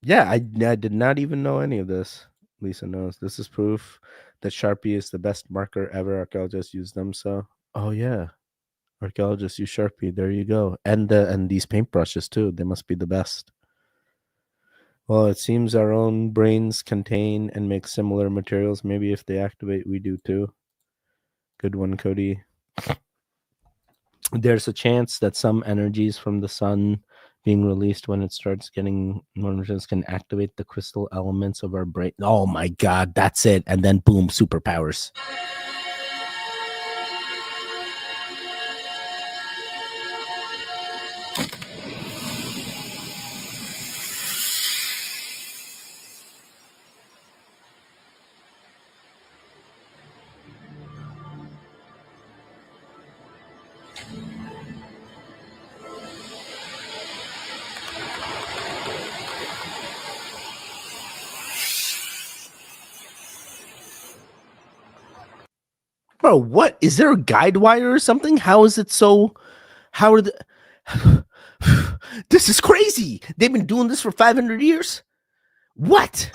Speaker 2: Yeah, I did not even know any of this. Lisa knows. This is proof that Sharpie is the best marker ever. Archaeologists use them. So, oh yeah, archaeologists use Sharpie. There you go. And these paintbrushes too. They must be the best. Well, it seems our own brains contain and make similar materials. Maybe if they activate, we do too. Good one, Cody. There's a chance that some energies from the sun being released when it starts getting motions can activate the crystal elements of our brain. Oh my god, that's it. And then boom, superpowers. Bro, what? Is there a guide wire or something? How is it so? How are the... This is crazy. They've been doing this for 500 years? What?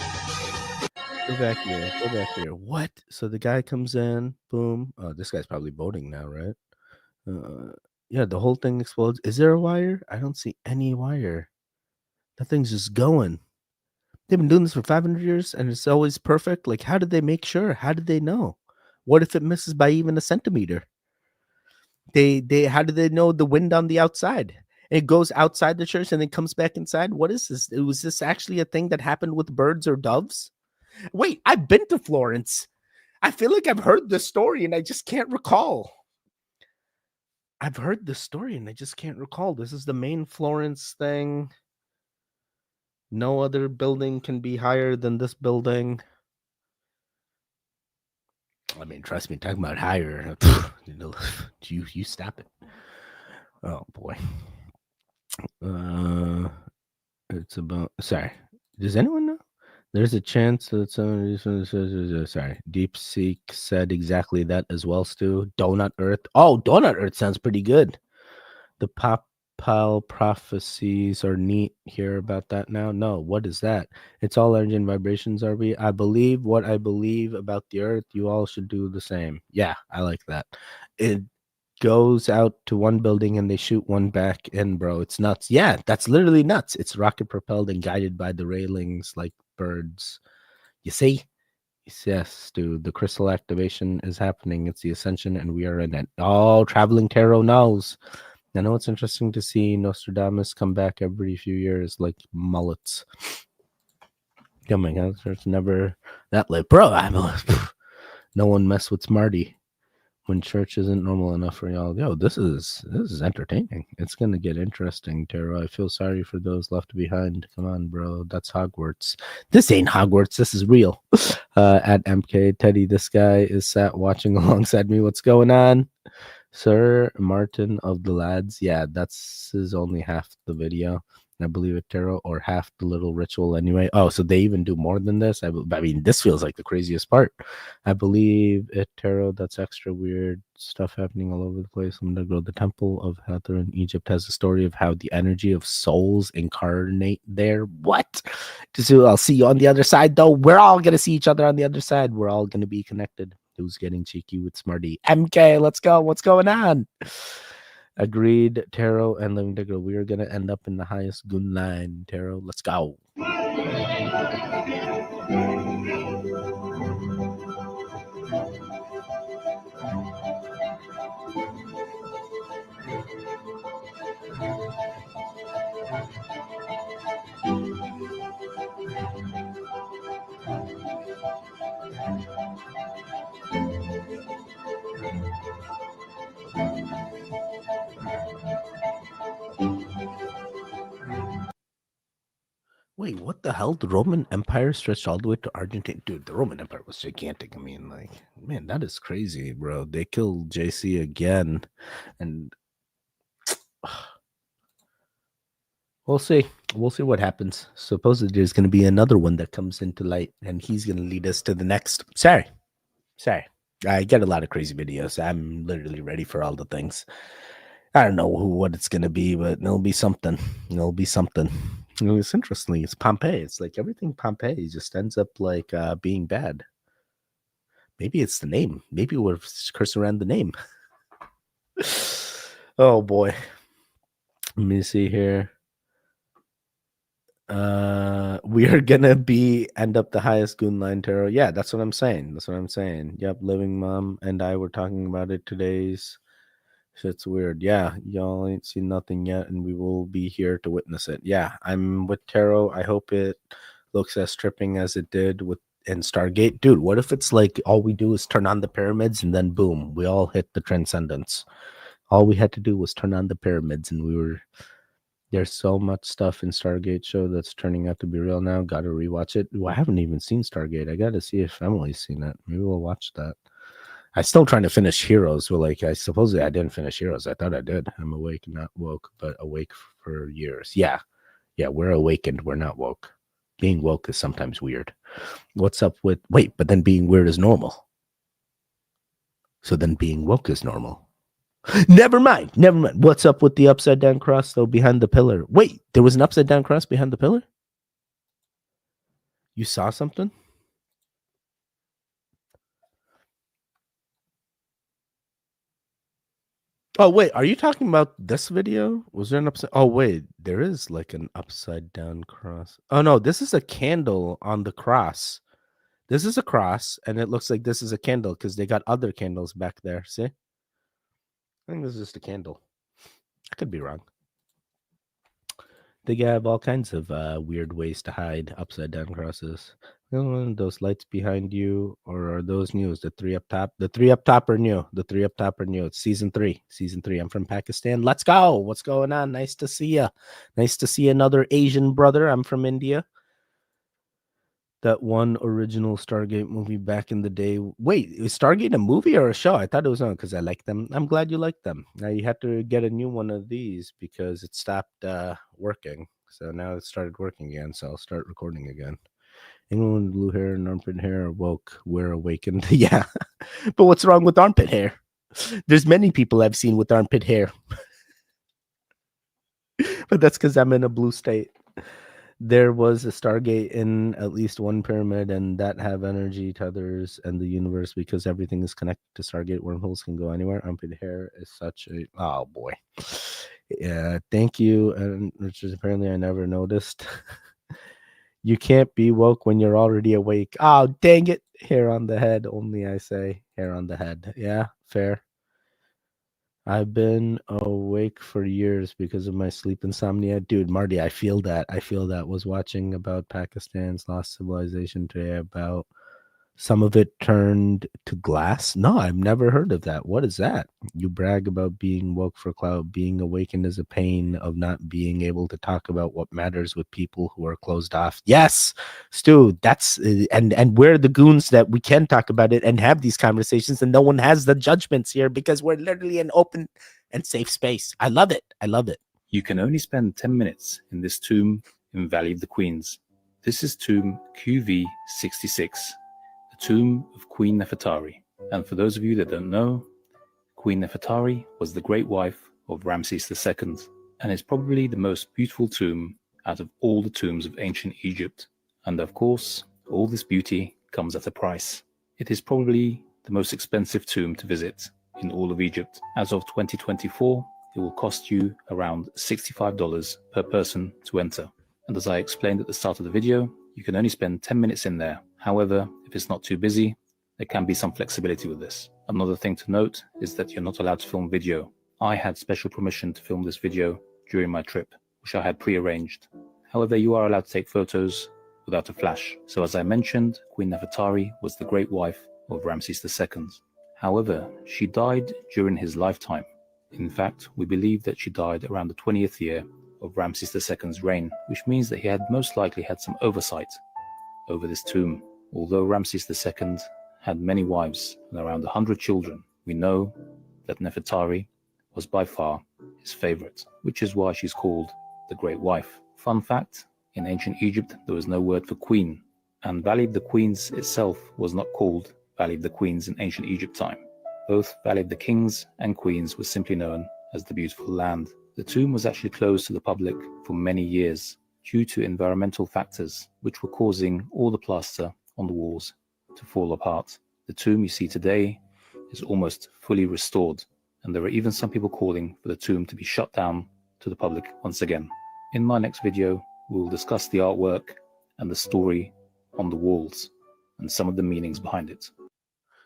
Speaker 2: Go back here. Go back here. What? So the guy comes in. Boom. Oh, this guy's probably voting now, right? Yeah, the whole thing explodes. Is there a wire? I don't see any wire. That thing's just going. They've been doing this for 500 years and it's always perfect. Like, how did they make sure? How did they know? What if it misses by even a centimeter? How do they know the wind on the outside? It goes outside the church and then comes back inside. What is this? Was this actually a thing that happened with birds or doves? Wait, I've been to Florence. I feel like I've heard this story and I just can't recall. I've heard this story and I just can't recall. This is the main Florence thing. No other building can be higher than this building. I mean, trust me, talking about higher, you stop it. Oh boy. It's about. Sorry. Does anyone know? There's a chance that someone. Sorry. DeepSeek said exactly that as well, Stu. Donut Earth. Oh, Donut Earth sounds pretty good. The Pompei prophecies are neat. Hear about that now? No. What is that? It's all energy and vibrations, are we? I believe what I believe about the Earth. You all should do the same. Yeah, I like that. It goes out to one building and they shoot one back in, bro. It's nuts. Yeah, that's literally nuts. It's rocket propelled and guided by the railings like birds. You see? Yes, dude. The crystal activation is happening. It's the ascension and we are in it. Oh, traveling tarot knows. I know it's interesting to see Nostradamus come back every few years like mullets. Oh my god, there's never that lit. Bro, no one mess with Smarty. When church isn't normal enough for y'all. Yo, this is entertaining. It's gonna get interesting, Tara. I feel sorry for those left behind. Come on, bro. That's Hogwarts. This ain't Hogwarts. This is real. At MK Teddy, this guy is sat watching alongside me. What's going on? Sir Martin of the Lads. Yeah, that's his only half the video. I believe it, tarot, or half the little ritual anyway. Oh, so they even do more than this? I mean, this feels like the craziest part. I believe it, tarot. That's extra weird stuff happening all over the place. I'm going to go. The Temple of Hathor in Egypt has a story of how the energy of souls incarnate there. What? So I'll see you on the other side, though. We're all going to see each other on the other side. We're all going to be connected. Who's getting cheeky with Smarty? MK, let's go. What's going on? Agreed, Taro and Living Digger. We are going to end up in the highest goon line, Taro. Let's go. Wait, what the hell? The Roman Empire stretched all the way to Argentina? Dude, the Roman Empire was gigantic. I mean, like, man, that is crazy, bro. They killed JC again. And we'll see. We'll see what happens. Supposedly there's going to be another one that comes into light, and he's going to lead us to the next. Sorry. I get a lot of crazy videos. I'm literally ready for all the things. I don't know what it's going to be, but it'll be something. It's interesting. It's Pompei. It's like everything Pompei just ends up like being bad. Maybe it's the name. Maybe we're cursing around the name. Oh boy. Let me see here. We are gonna end up the highest goon line, tarot. Yeah, that's what I'm saying. Yep, Living Mom and I were talking about it today's. Shit's weird. Yeah, y'all ain't seen nothing yet, and we will be here to witness it. Yeah, I'm with Tarot. I hope it looks as tripping as it did in Stargate. Dude, what if it's like all we do is turn on the pyramids and then boom, we all hit the transcendence. All we had to do was turn on the pyramids and there's so much stuff in Stargate show that's turning out to be real now. Gotta rewatch it. Well, I haven't even seen Stargate. I gotta see if Emily's seen it. Maybe we'll watch that. I'm still trying to finish Heroes. Well, like I didn't finish Heroes. I thought I did. I'm awake, not woke, but awake for years. Yeah, we're awakened. We're not woke. Being woke is sometimes weird. What's up with but then being weird is normal. So then being woke is normal. Never mind. What's up with the upside down cross though behind the pillar? Wait, there was an upside down cross behind the pillar? You saw something? Oh, wait, are you talking about this video? Was there an upside? Oh, wait, there is like an upside down cross. Oh, no, this is a candle on the cross. This is a cross, and it looks like this is a candle because they got other candles back there. See? I think this is just a candle. I could be wrong. They have all kinds of weird ways to hide upside down crosses. Those lights behind you, or are those new? Is the three up top? The three up top are new. The three up top are new. It's season 3. Season 3. I'm from Pakistan. Let's go. What's going on? Nice to see you. Nice to see another Asian brother. I'm from India. That one original Stargate movie back in the day. Wait, is Stargate a movie or a show? I thought it was on because I like them. I'm glad you like them. Now you have to get a new one of these because it stopped working. So now it started working again. So I'll start recording again. Anyone with blue hair and armpit hair are woke. We're awakened. Yeah. But what's wrong with armpit hair? There's many people I've seen with armpit hair. But that's because I'm in a blue state. There was a Stargate in at least one pyramid, and that have energy tethers and the universe because everything is connected to Stargate. Wormholes can go anywhere. Armpit hair is such a oh boy. Yeah, thank you. And which is apparently I never noticed. You can't be woke when you're already awake. Oh, dang it. Hair on the head. Only I say hair on the head. Yeah, fair. I've been awake for years because of my sleep insomnia. Dude, Marty, I feel that. I feel that. Was watching about Pakistan's lost civilization today about some of it turned to glass. No, I've never heard of that. What is that? You brag about being woke for clout. Being awakened is a pain of not being able to talk about what matters with people who are closed off. Yes, Stu, that's and we're the goons that we can talk about it and have these conversations, and no one has the judgments here because we're literally an open and safe space. I love it. I love it.
Speaker 11: You can only spend 10 minutes in this tomb in Valley of the Queens. This is tomb QV66. Tomb of Queen Nefertari. And for those of you that don't know, Queen Nefertari was the great wife of Ramses II, and is probably the most beautiful tomb out of all the tombs of ancient Egypt. And of course, all this beauty comes at a price. It is probably the most expensive tomb to visit in all of Egypt. As of 2024, it will cost you around $65 per person to enter. And as I explained at the start of the video, you can only spend 10 minutes in there. However, if it's not too busy, there can be some flexibility with this. Another thing to note is that you're not allowed to film video. I had special permission to film this video during my trip, which I had pre-arranged. However, you are allowed to take photos without a flash. So as I mentioned, Queen Nefertari was the great wife of Ramses II. However, she died during his lifetime. In fact, we believe that she died around the 20th year of Ramses II's reign, which means that he had most likely had some oversight over this tomb. Although Ramses II had many wives and around 100 children, we know that Nefertari was by far his favorite, which is why she's called the Great Wife. Fun fact, in ancient Egypt there was no word for queen, and Valley of the Queens itself was not called Valley of the Queens in ancient Egypt time. Both Valley of the Kings and Queens was simply known as the Beautiful Land. The tomb was actually closed to the public for many years due to environmental factors which were causing all the plaster on the walls to fall apart. The tomb you see today is almost fully restored, and there are even some people calling for the tomb to be shut down to the public once again. In my next video, we will discuss the artwork and the story on the walls and some of the meanings behind it.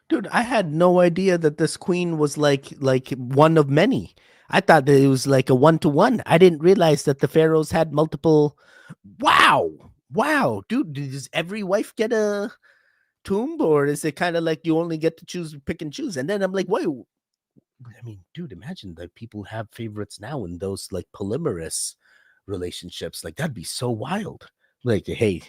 Speaker 2: Dude, I had no idea that this queen was like one of many. I thought that it was like a 1-to-1. I didn't realize that the pharaohs had multiple. Wow, dude, does every wife get a tomb, or is it kind of like you only get to choose, pick and choose? And then I'm like, wait, I mean, dude, imagine that people have favorites now in those like polyamorous relationships. Like that'd be so wild. Like, hey,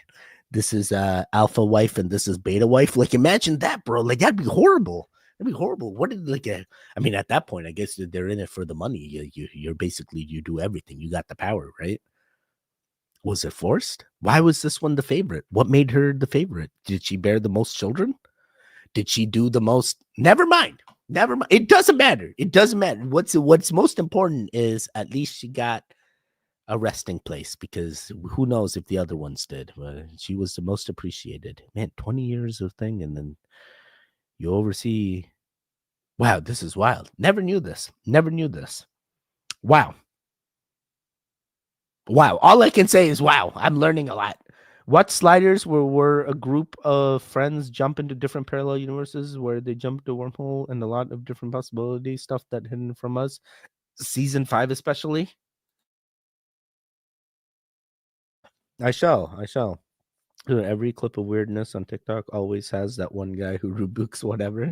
Speaker 2: this is alpha wife and this is beta wife. Like, imagine that, bro. Like, that'd be horrible. That'd be horrible. What did I mean, at that point, I guess they're in it for the money. You're basically, you do everything. You got the power, right? Was it forced? Why was this one the favorite? What made her the favorite? Did she bear the most children? Did she do the most? Never mind. It doesn't matter. What's most important is at least she got a resting place, because who knows if the other ones did. She was the most appreciated. Man, 20 years of thing, and then you oversee. Wow, this is wild. Never knew this. Wow. All I can say is wow. I'm learning a lot. What sliders were a group of friends jump into different parallel universes where they jump to a wormhole and a lot of different possibilities, stuff that hidden from us. Season 5 especially. I shall. Dude, every clip of weirdness on TikTok always has that one guy who rebukes whatever.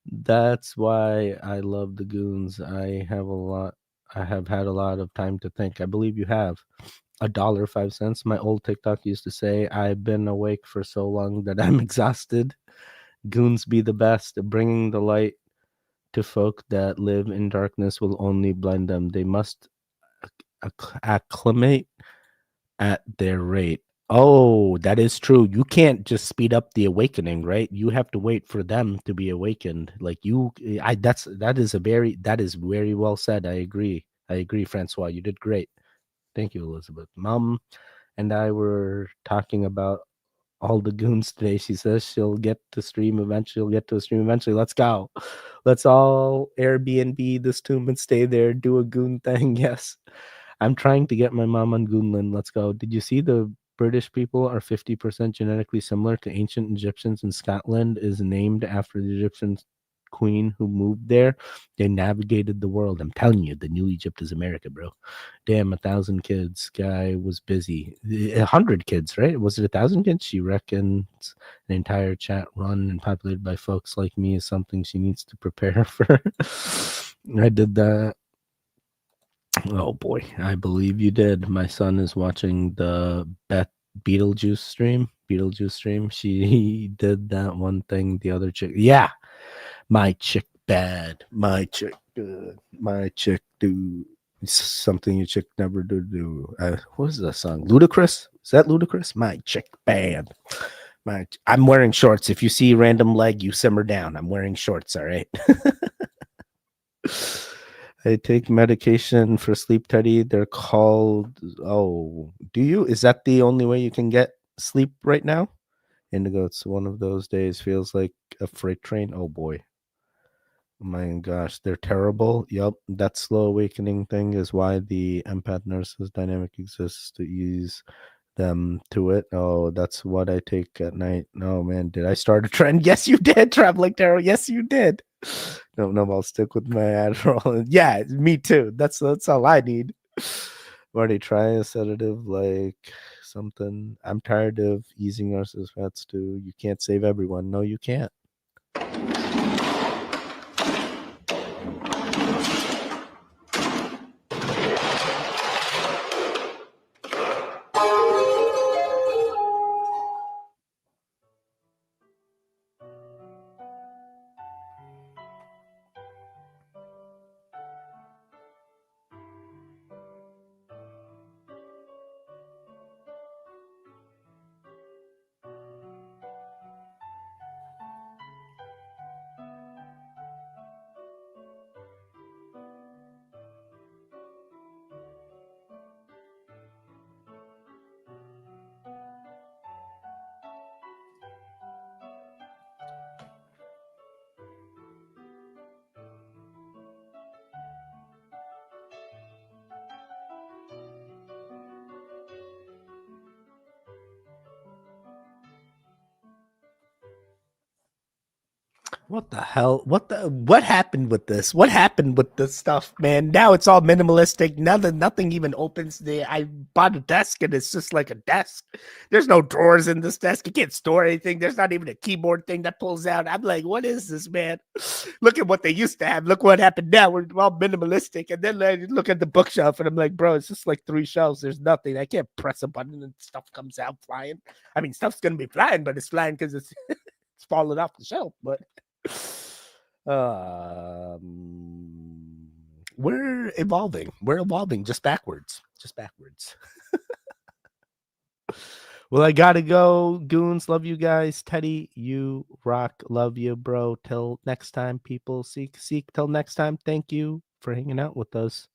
Speaker 2: That's why I love the goons. I have had a lot of time to think. I believe you have. $1.05. My old TikTok used to say, I've been awake for so long that I'm exhausted. Goons be the best. Bringing the light to folk that live in darkness will only blind them. They must acclimate at their rate. Oh, that is true. You can't just speed up the awakening, right? You have to wait for them to be awakened. Like that is very well said. I agree, Francois. You did great. Thank you, Elizabeth. Mom and I were talking about all the goons today. She says she'll get to stream eventually. Let's go. Let's all Airbnb this tomb and stay there. Do a goon thing. Yes. I'm trying to get my mom on Goonland. Let's go. Did you see the British people are 50% genetically similar to ancient Egyptians, and Scotland is named after the Egyptian queen who moved there? They navigated the world. I'm telling you, the new Egypt is America, bro. Damn, 1,000 kids. Guy was busy. 100 kids, right? Was it 1,000 kids? She reckons an entire chat run and populated by folks like me is something she needs to prepare for. I did that. Oh boy, I believe you did. My son is watching the Beetlejuice stream. She did that one thing. The other chick, yeah, my chick bad. My chick good. My chick do something your chick never do. What is that song? Ludacris? Is that Ludacris? My chick bad. I'm wearing shorts. If you see random leg, you simmer down. I'm wearing shorts. All right. I take medication for sleep, Teddy. They're called. Oh, do you? Is that the only way you can get sleep right now? Indigo, it's one of those days. Feels like a freight train. Oh boy. My gosh, they're terrible. Yep, that slow awakening thing is why the empath nurses dynamic exists, to ease them to it. Oh, that's what I take at night. Oh man, did I start a trend? Yes, you did, Traveling Tarot. Yes, you did. No, I'll stick with my Adderall. Yeah, me too. That's all I need. Already try a sedative like something. I'm tired of easing nurses' fats too. You can't save everyone. No, you can't. What the hell? What happened with this? What happened with this stuff, man? Now it's all minimalistic. Nothing even opens I bought a desk and it's just like a desk. There's no drawers in this desk. You can't store anything. There's not even a keyboard thing that pulls out. I'm like, what is this, man? Look at what they used to have. Look what happened now. We're all minimalistic. And then I look at the bookshelf and I'm like, bro, it's just like 3 shelves. There's nothing. I can't press a button and stuff comes out flying. I mean, stuff's gonna be flying, but it's flying because it's it's falling off the shelf. But we're evolving just backwards. Well, I gotta go. Goons, love you guys. Teddy, you rock. Love you, bro. Till next time, people. Seek till next time. Thank you for hanging out with us.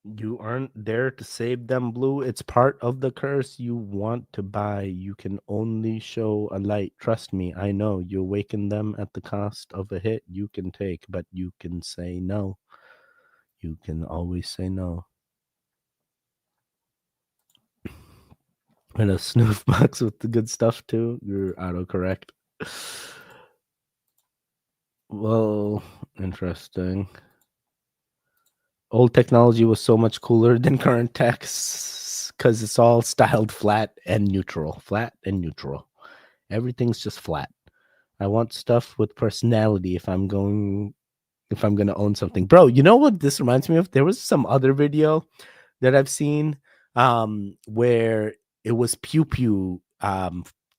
Speaker 2: You aren't there to save them, Blue. It's part of the curse you want to buy. You can only show a light. Trust me, I know. You awaken them at the cost of a hit you can take, but you can say no. You can always say no. And a snoof box with the good stuff, too. You're autocorrect. Well, interesting. Old technology was so much cooler than current techs because it's all styled flat and neutral. Flat and neutral. Everything's just flat. I want stuff with personality if I'm gonna own something. Bro, you know what this reminds me of? There was some other video that I've seen where it was pew pew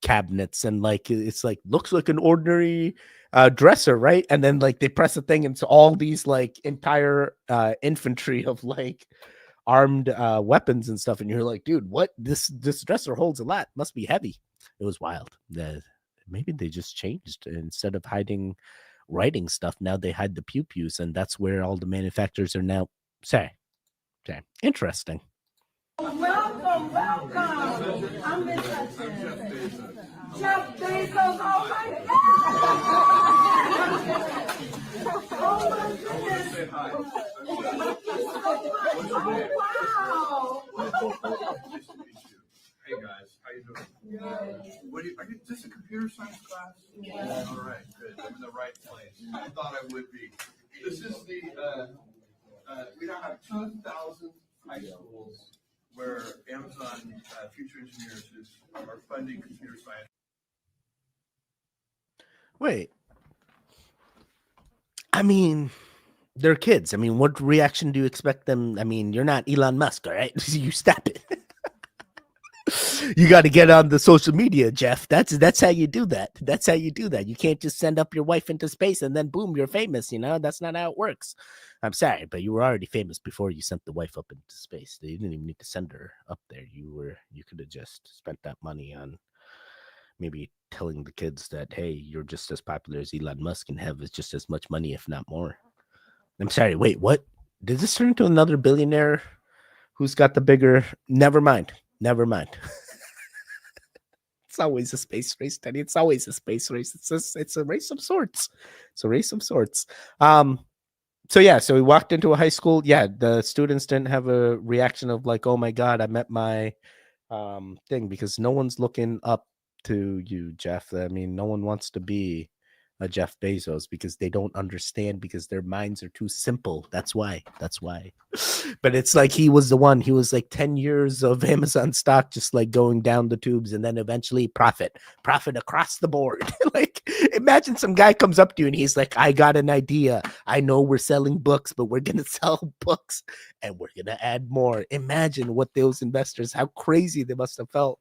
Speaker 2: cabinets, and like it's like looks like an ordinary dresser, right? And then like they press a thing and it's all these like entire infantry of like armed weapons and stuff, and you're like, dude, what? This dresser holds a lot, must be heavy. It was wild. Maybe they just changed. Instead of hiding writing stuff, now they hide the pew pews, and that's where all the manufacturers are now. Say interesting.
Speaker 12: Welcome. I'm Miss Hudson. Jeff Bezos, oh my God! Oh my goodness! Oh, wow!
Speaker 13: Hey guys, how you doing? Are you just a computer science class? Yeah. All right, good. I'm in the right place. I thought I would be. This is the we now have 2,000 high schools where Amazon Future Engineers are funding computer science.
Speaker 2: Wait. I mean, they're kids. I mean, what reaction do you expect them? I mean, you're not Elon Musk, all right? You stop it. You got to get on the social media, Jeff. That's how you do that. That's how you do that. You can't just send up your wife into space and then boom, you're famous. You know, that's not how it works. I'm sorry, but you were already famous before you sent the wife up into space. You didn't even need to send her up there. You could have just spent that money on maybe telling the kids that, hey, you're just as popular as Elon Musk and have just as much money, if not more. I'm sorry. Wait, what? Did this turn into another billionaire who's got the bigger? Never mind. It's always a space race, Teddy. It's always a space race. It's a race of sorts. So we walked into a high school. Yeah, the students didn't have a reaction of like, oh my God, I met my thing, because no one's looking up to you, Jeff. I mean, no one wants to be a Jeff Bezos because they don't understand, because their minds are too simple. That's why. But it's like he was like 10 years of Amazon stock just like going down the tubes, and then eventually profit across the board. Like, imagine some guy comes up to you and he's like, I got an idea. I know we're selling books, but we're gonna sell books and we're gonna add more. Imagine what those investors, how crazy they must have felt.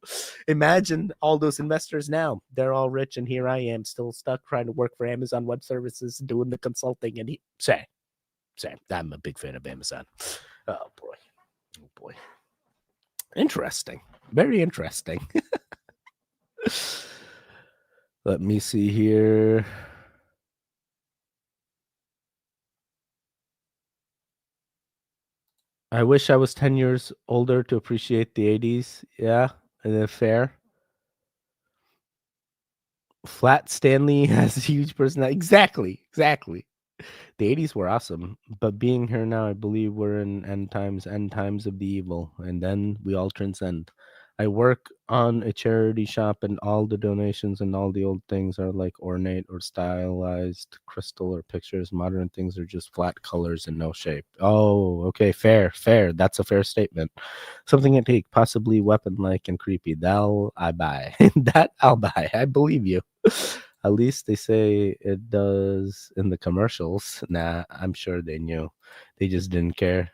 Speaker 2: Imagine all those investors now. They're all rich, and here I am still stuck trying to work for Amazon Web Services, doing the consulting. And say, I'm a big fan of Amazon. Oh boy. Interesting. Very interesting. Let me see here. I wish I was 10 years older to appreciate the 80s. Yeah, fair. Flat Stanley has a huge personality. Exactly. The 80s were awesome, but being here now, I believe we're in end times of the evil, and then we all transcend. I work on a charity shop, and all the donations and all the old things are like ornate or stylized crystal or pictures. Modern things are just flat colors and no shape. Oh, okay, fair. That's a fair statement. Something antique, possibly weapon-like and creepy. That I buy. That I'll buy. I believe you. At least they say it does in the commercials. Nah, I'm sure they knew. They just didn't care.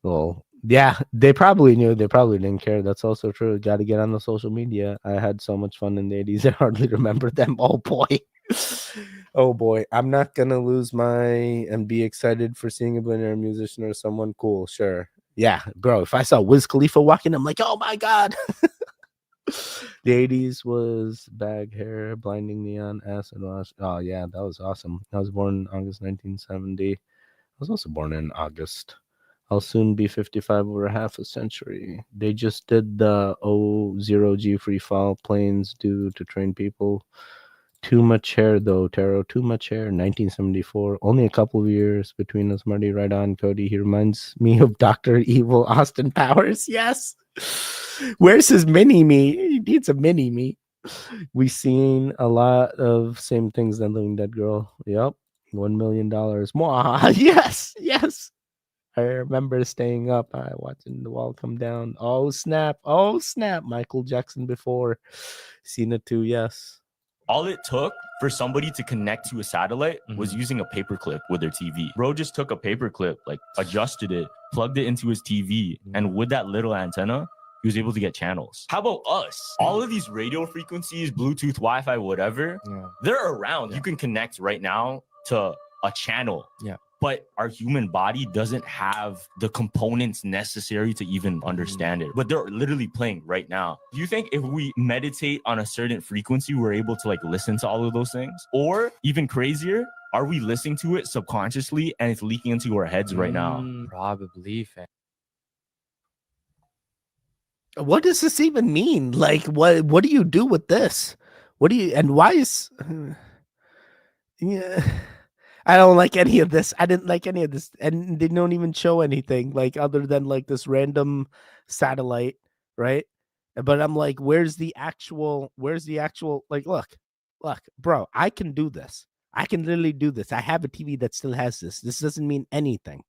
Speaker 2: Well, yeah, they probably knew. They probably didn't care. That's also true. Got to get on the social media. I had so much fun in the 80s. I hardly remember them. Oh, boy. I'm not going to lose and be excited for seeing a billionaire musician or someone cool. Sure. Yeah, bro, if I saw Wiz Khalifa walking, I'm like, oh, my God. The 80s was bag hair, blinding neon, acid wash. Oh, yeah, that was awesome. I was born in August 1970. I was also born in August. I'll soon be 55 over half a century. They just did the 0G free fall planes due to train people. Too much hair, though, Taro. Too much hair. 1974. Only a couple of years between us, Marty. Right on, Cody. He reminds me of Dr. Evil Austin Powers. Yes. Where's his mini-me? He needs a mini-me. We've seen a lot of same things than Living Dead Girl. Yep. $1 million. Mwah. Yes. I remember staying up, watching the wall come down. Oh snap! Oh snap! Michael Jackson before. Seen it too. Yes.
Speaker 14: All it took for somebody to connect to a satellite was using a paperclip with their TV. Bro just took a paperclip, like adjusted it, plugged it into his TV, and with that little antenna, he was able to get channels. How about us? All of these radio frequencies, Bluetooth, Wi-Fi, whatever, they're around. You can connect right now to a channel.
Speaker 15: Yeah.
Speaker 14: But our human body doesn't have the components necessary to even understand it. But they're literally playing right now. Do you think if we meditate on a certain frequency, we're able to like listen to all of those things? Or even crazier, are we listening to it subconsciously and it's leaking into our heads right now?
Speaker 15: Probably, fam.
Speaker 2: What does this even mean? Like, what do you do with this? What do you, and why is, yeah, I don't like any of this. I didn't like any of this. And they don't even show anything like other than like this random satellite, right? But I'm like, where's the actual, like, look, bro, I can do this. I can literally do this. I have a TV that still has this. This doesn't mean anything.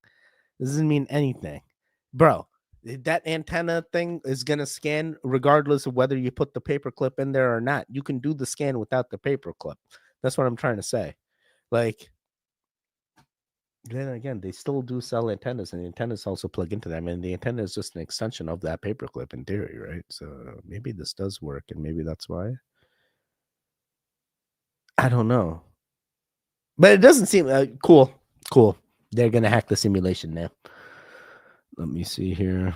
Speaker 2: Bro. That antenna thing is going to scan regardless of whether you put the paperclip in there or not. You can do the scan without the paperclip. That's what I'm trying to say. Like, then again, they still do sell antennas, and the antennas also plug into them. And the antenna is just an extension of that paperclip in theory, right? So maybe this does work, and maybe that's why. I don't know. But it doesn't seem cool. They're going to hack the simulation now. Let me see here.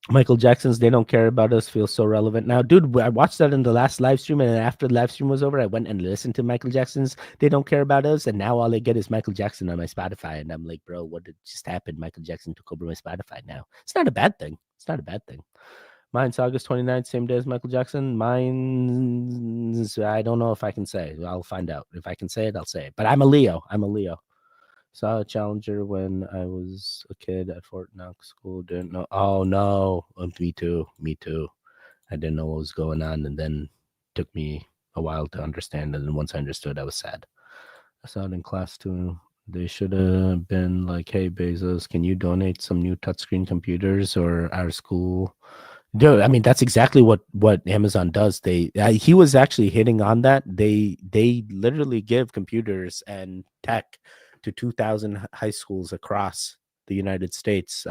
Speaker 2: Michael Jackson's They Don't Care About Us feels so relevant now. Dude, I watched that in the last live stream, and after the live stream was over, I went and listened to Michael Jackson's They Don't Care About Us, and now all I get is Michael Jackson on my Spotify, and I'm like, bro, what did just happen? Michael Jackson took over my Spotify now. It's not a bad thing. Mine's August 29th, same day as Michael Jackson. Mine's, I don't know if I can say. I'll find out. If I can say it, I'll say it. But I'm a Leo. Saw a Challenger when I was a kid at Fort Knox School. Didn't know. Oh no, me too. I didn't know what was going on, and then took me a while to understand. And then once I understood, I was sad. I saw it in class too. They should have been like, "Hey Bezos, can you donate some new touchscreen computers or our school?" Dude, I mean that's exactly what Amazon does. He was actually hitting on that. They literally give computers and tech to 2,000 high schools across the United States,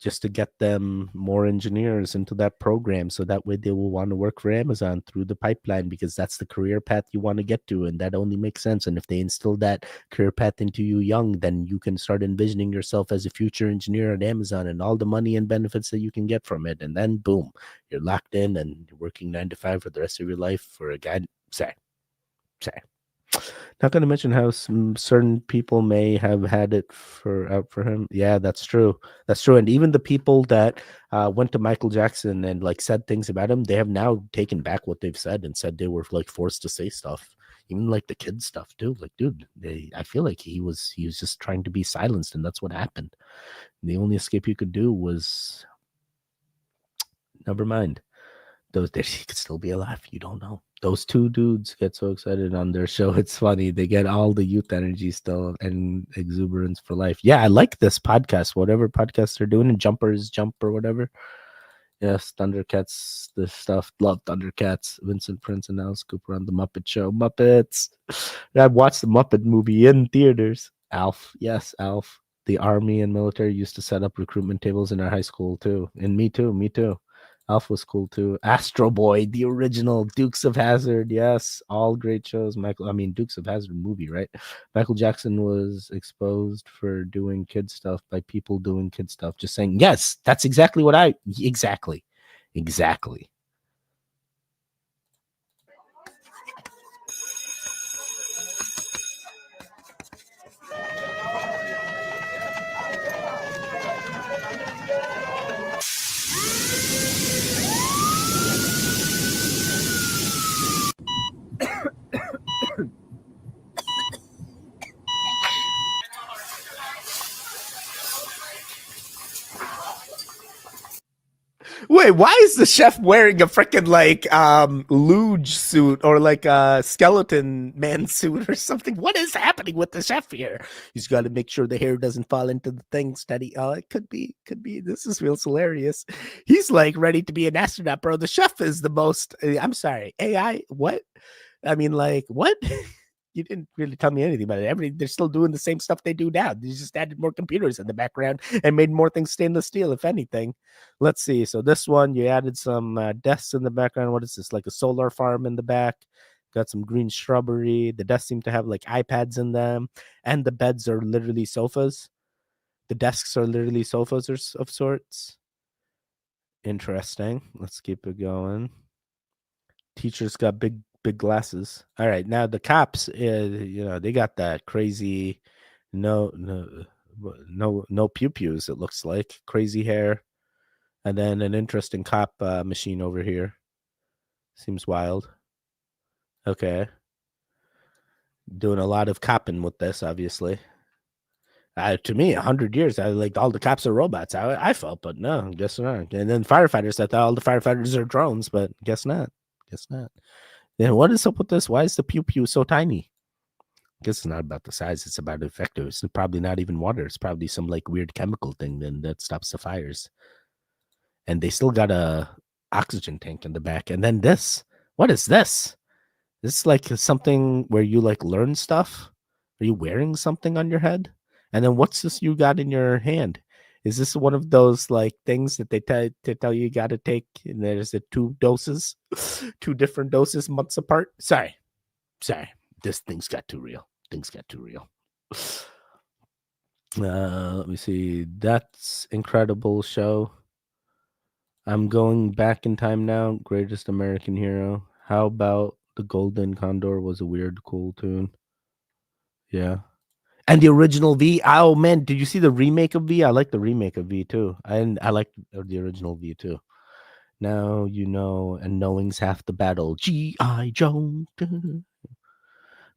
Speaker 2: just to get them more engineers into that program, so that way they will want to work for Amazon through the pipeline, because that's the career path you want to get to, and that only makes sense. And if they instill that career path into you young, then you can start envisioning yourself as a future engineer at Amazon and all the money and benefits that you can get from it. And then boom, you're locked in and you're working 9 to 5 for the rest of your life for a guy. Say. Not going to mention how certain people may have had it out for him. Yeah, that's true. And even the people that went to Michael Jackson and like said things about him, they have now taken back what they've said and said they were like forced to say stuff. Even like the kids stuff too. Like, dude, I feel like he was just trying to be silenced, and that's what happened. The only escape you could do was, never mind. He could still be alive. You don't know. Those two dudes get so excited on their show. It's funny. They get all the youth energy still and exuberance for life. Yeah, I like this podcast. Whatever podcast they're doing, and Jumpers Jump or whatever. Yes, Thundercats, the stuff. Love Thundercats. Vincent Prince and Alice Cooper on the Muppet Show. Muppets. I watched the Muppet movie in theaters. Alf. Yes, Alf. The army and military used to set up recruitment tables in our high school too. And me too. Alf was cool too. Astro Boy, the original. Dukes of Hazzard, yes, all great shows. Dukes of Hazzard movie, right? Michael Jackson was exposed for doing kid stuff by people doing kid stuff. Just saying, yes, that's exactly what exactly. Wait, why is the chef wearing a freaking like luge suit or like a skeleton man suit or something? What is happening with the chef here? He's got to make sure the hair doesn't fall into the thing steady. Oh, it could be. This is real hilarious. He's like ready to be an astronaut, bro. The chef is the most. I'm sorry, AI. What? I mean, like what? You didn't really tell me anything about it. They're still doing the same stuff they do now. They just added more computers in the background and made more things stainless steel, if anything. Let's see. So this one, you added some desks in the background. What is this? Like a solar farm in the back. Got some green shrubbery. The desks seem to have like iPads in them. And the beds are literally sofas. The desks are literally sofas of sorts. Interesting. Let's keep it going. Teacher's got big glasses. All right, now the cops, they got that crazy, no pew pews. It looks like crazy hair, and then an interesting cop machine over here. Seems wild. Okay, doing a lot of copping with this, obviously. To me, 100 years, I like all the cops are robots. I felt, but no, guess not. And then firefighters, I thought all the firefighters are drones, but guess not. Then what is up with this? Why is the pew pew so tiny? I guess it's not about the size. It's about the effective. It's probably not even water. It's probably some like weird chemical thing then that stops the fires. And they still got a oxygen tank in the back. And then this. What is this? This is like something where you like learn stuff. Are you wearing something on your head? And then what's this you got in your hand? Is this one of those like things that they tell you got to take? And there's 2 doses, 2 different doses months apart. Sorry. This thing's got too real. Let me see. That's incredible show. I'm going back in time now. Greatest American Hero. How about the Golden Condor was a weird, cool tune. Yeah. And the original V. Oh man, did you see the remake of V? I like the remake of V too. And I like the original V too. Now you know, and knowing's half the battle. G.I. Joe.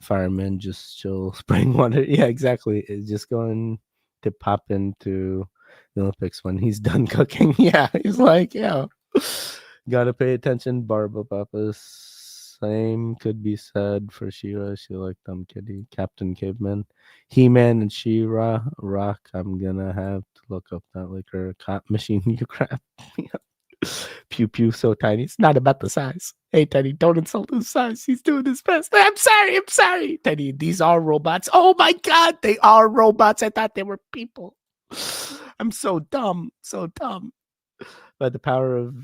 Speaker 2: Fireman just chill, spraying water. Yeah, exactly. It's just going to pop into the Olympics when he's done cooking. Yeah, he's like, yeah, gotta pay attention. Barba Papas. Same could be said for She-Ra. She liked Kitty. Captain Caveman. He-Man and She-Ra. Rock. I'm gonna have to look up that liquor. Cop machine. You crap. Pew pew so tiny. It's not about the size. Hey Teddy, don't insult his size. He's doing his best. I'm sorry. Teddy, these are robots. Oh my god, they are robots. I thought they were people. I'm so dumb. But the power of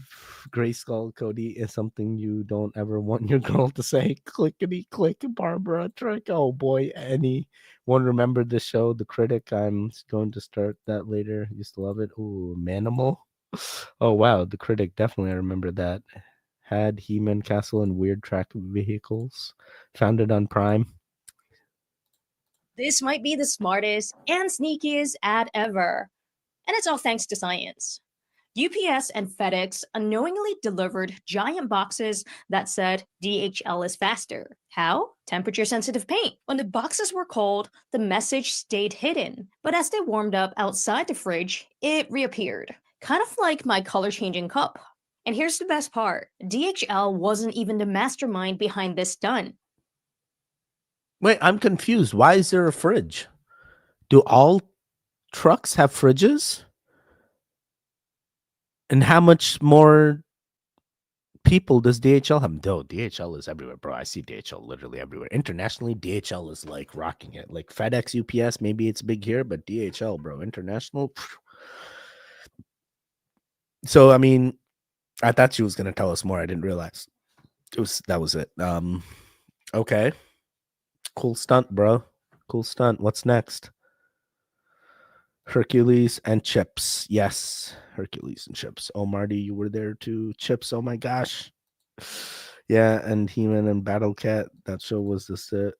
Speaker 2: Grayskull, Cody, is something you don't ever want your girl to say. Clickety click, Barbara trick. Oh boy, anyone remember the show, The Critic? I'm going to start that later. Used to love it. Ooh, Manimal. Oh wow, The Critic, definitely I remember that. Had He-Man Castle and weird track vehicles. Founded on Prime.
Speaker 15: This might be the smartest and sneakiest ad ever. And it's all thanks to science. UPS and FedEx unknowingly delivered giant boxes that said DHL is faster. How? Temperature-sensitive paint. When the boxes were cold, the message stayed hidden. But as they warmed up outside the fridge, it reappeared. Kind of like my color-changing cup. And here's the best part. DHL wasn't even the mastermind behind this stunt.
Speaker 2: Wait, I'm confused. Why is there a fridge? Do all trucks have fridges? And how much more people does DHL have? No, DHL is everywhere, bro. I see DHL literally everywhere. Internationally, DHL is like rocking it. Like FedEx, UPS, maybe it's big here, but DHL, bro, international. Phew. So, I mean, I thought she was going to tell us more. I didn't realize that was it. Okay. Cool stunt, bro. Cool stunt. What's next? Hercules and Chips. Yes, Hercules and Chips. Oh, Marty, you were there too. Chips, oh my gosh. Yeah, and He-Man and Battle Cat. That show was the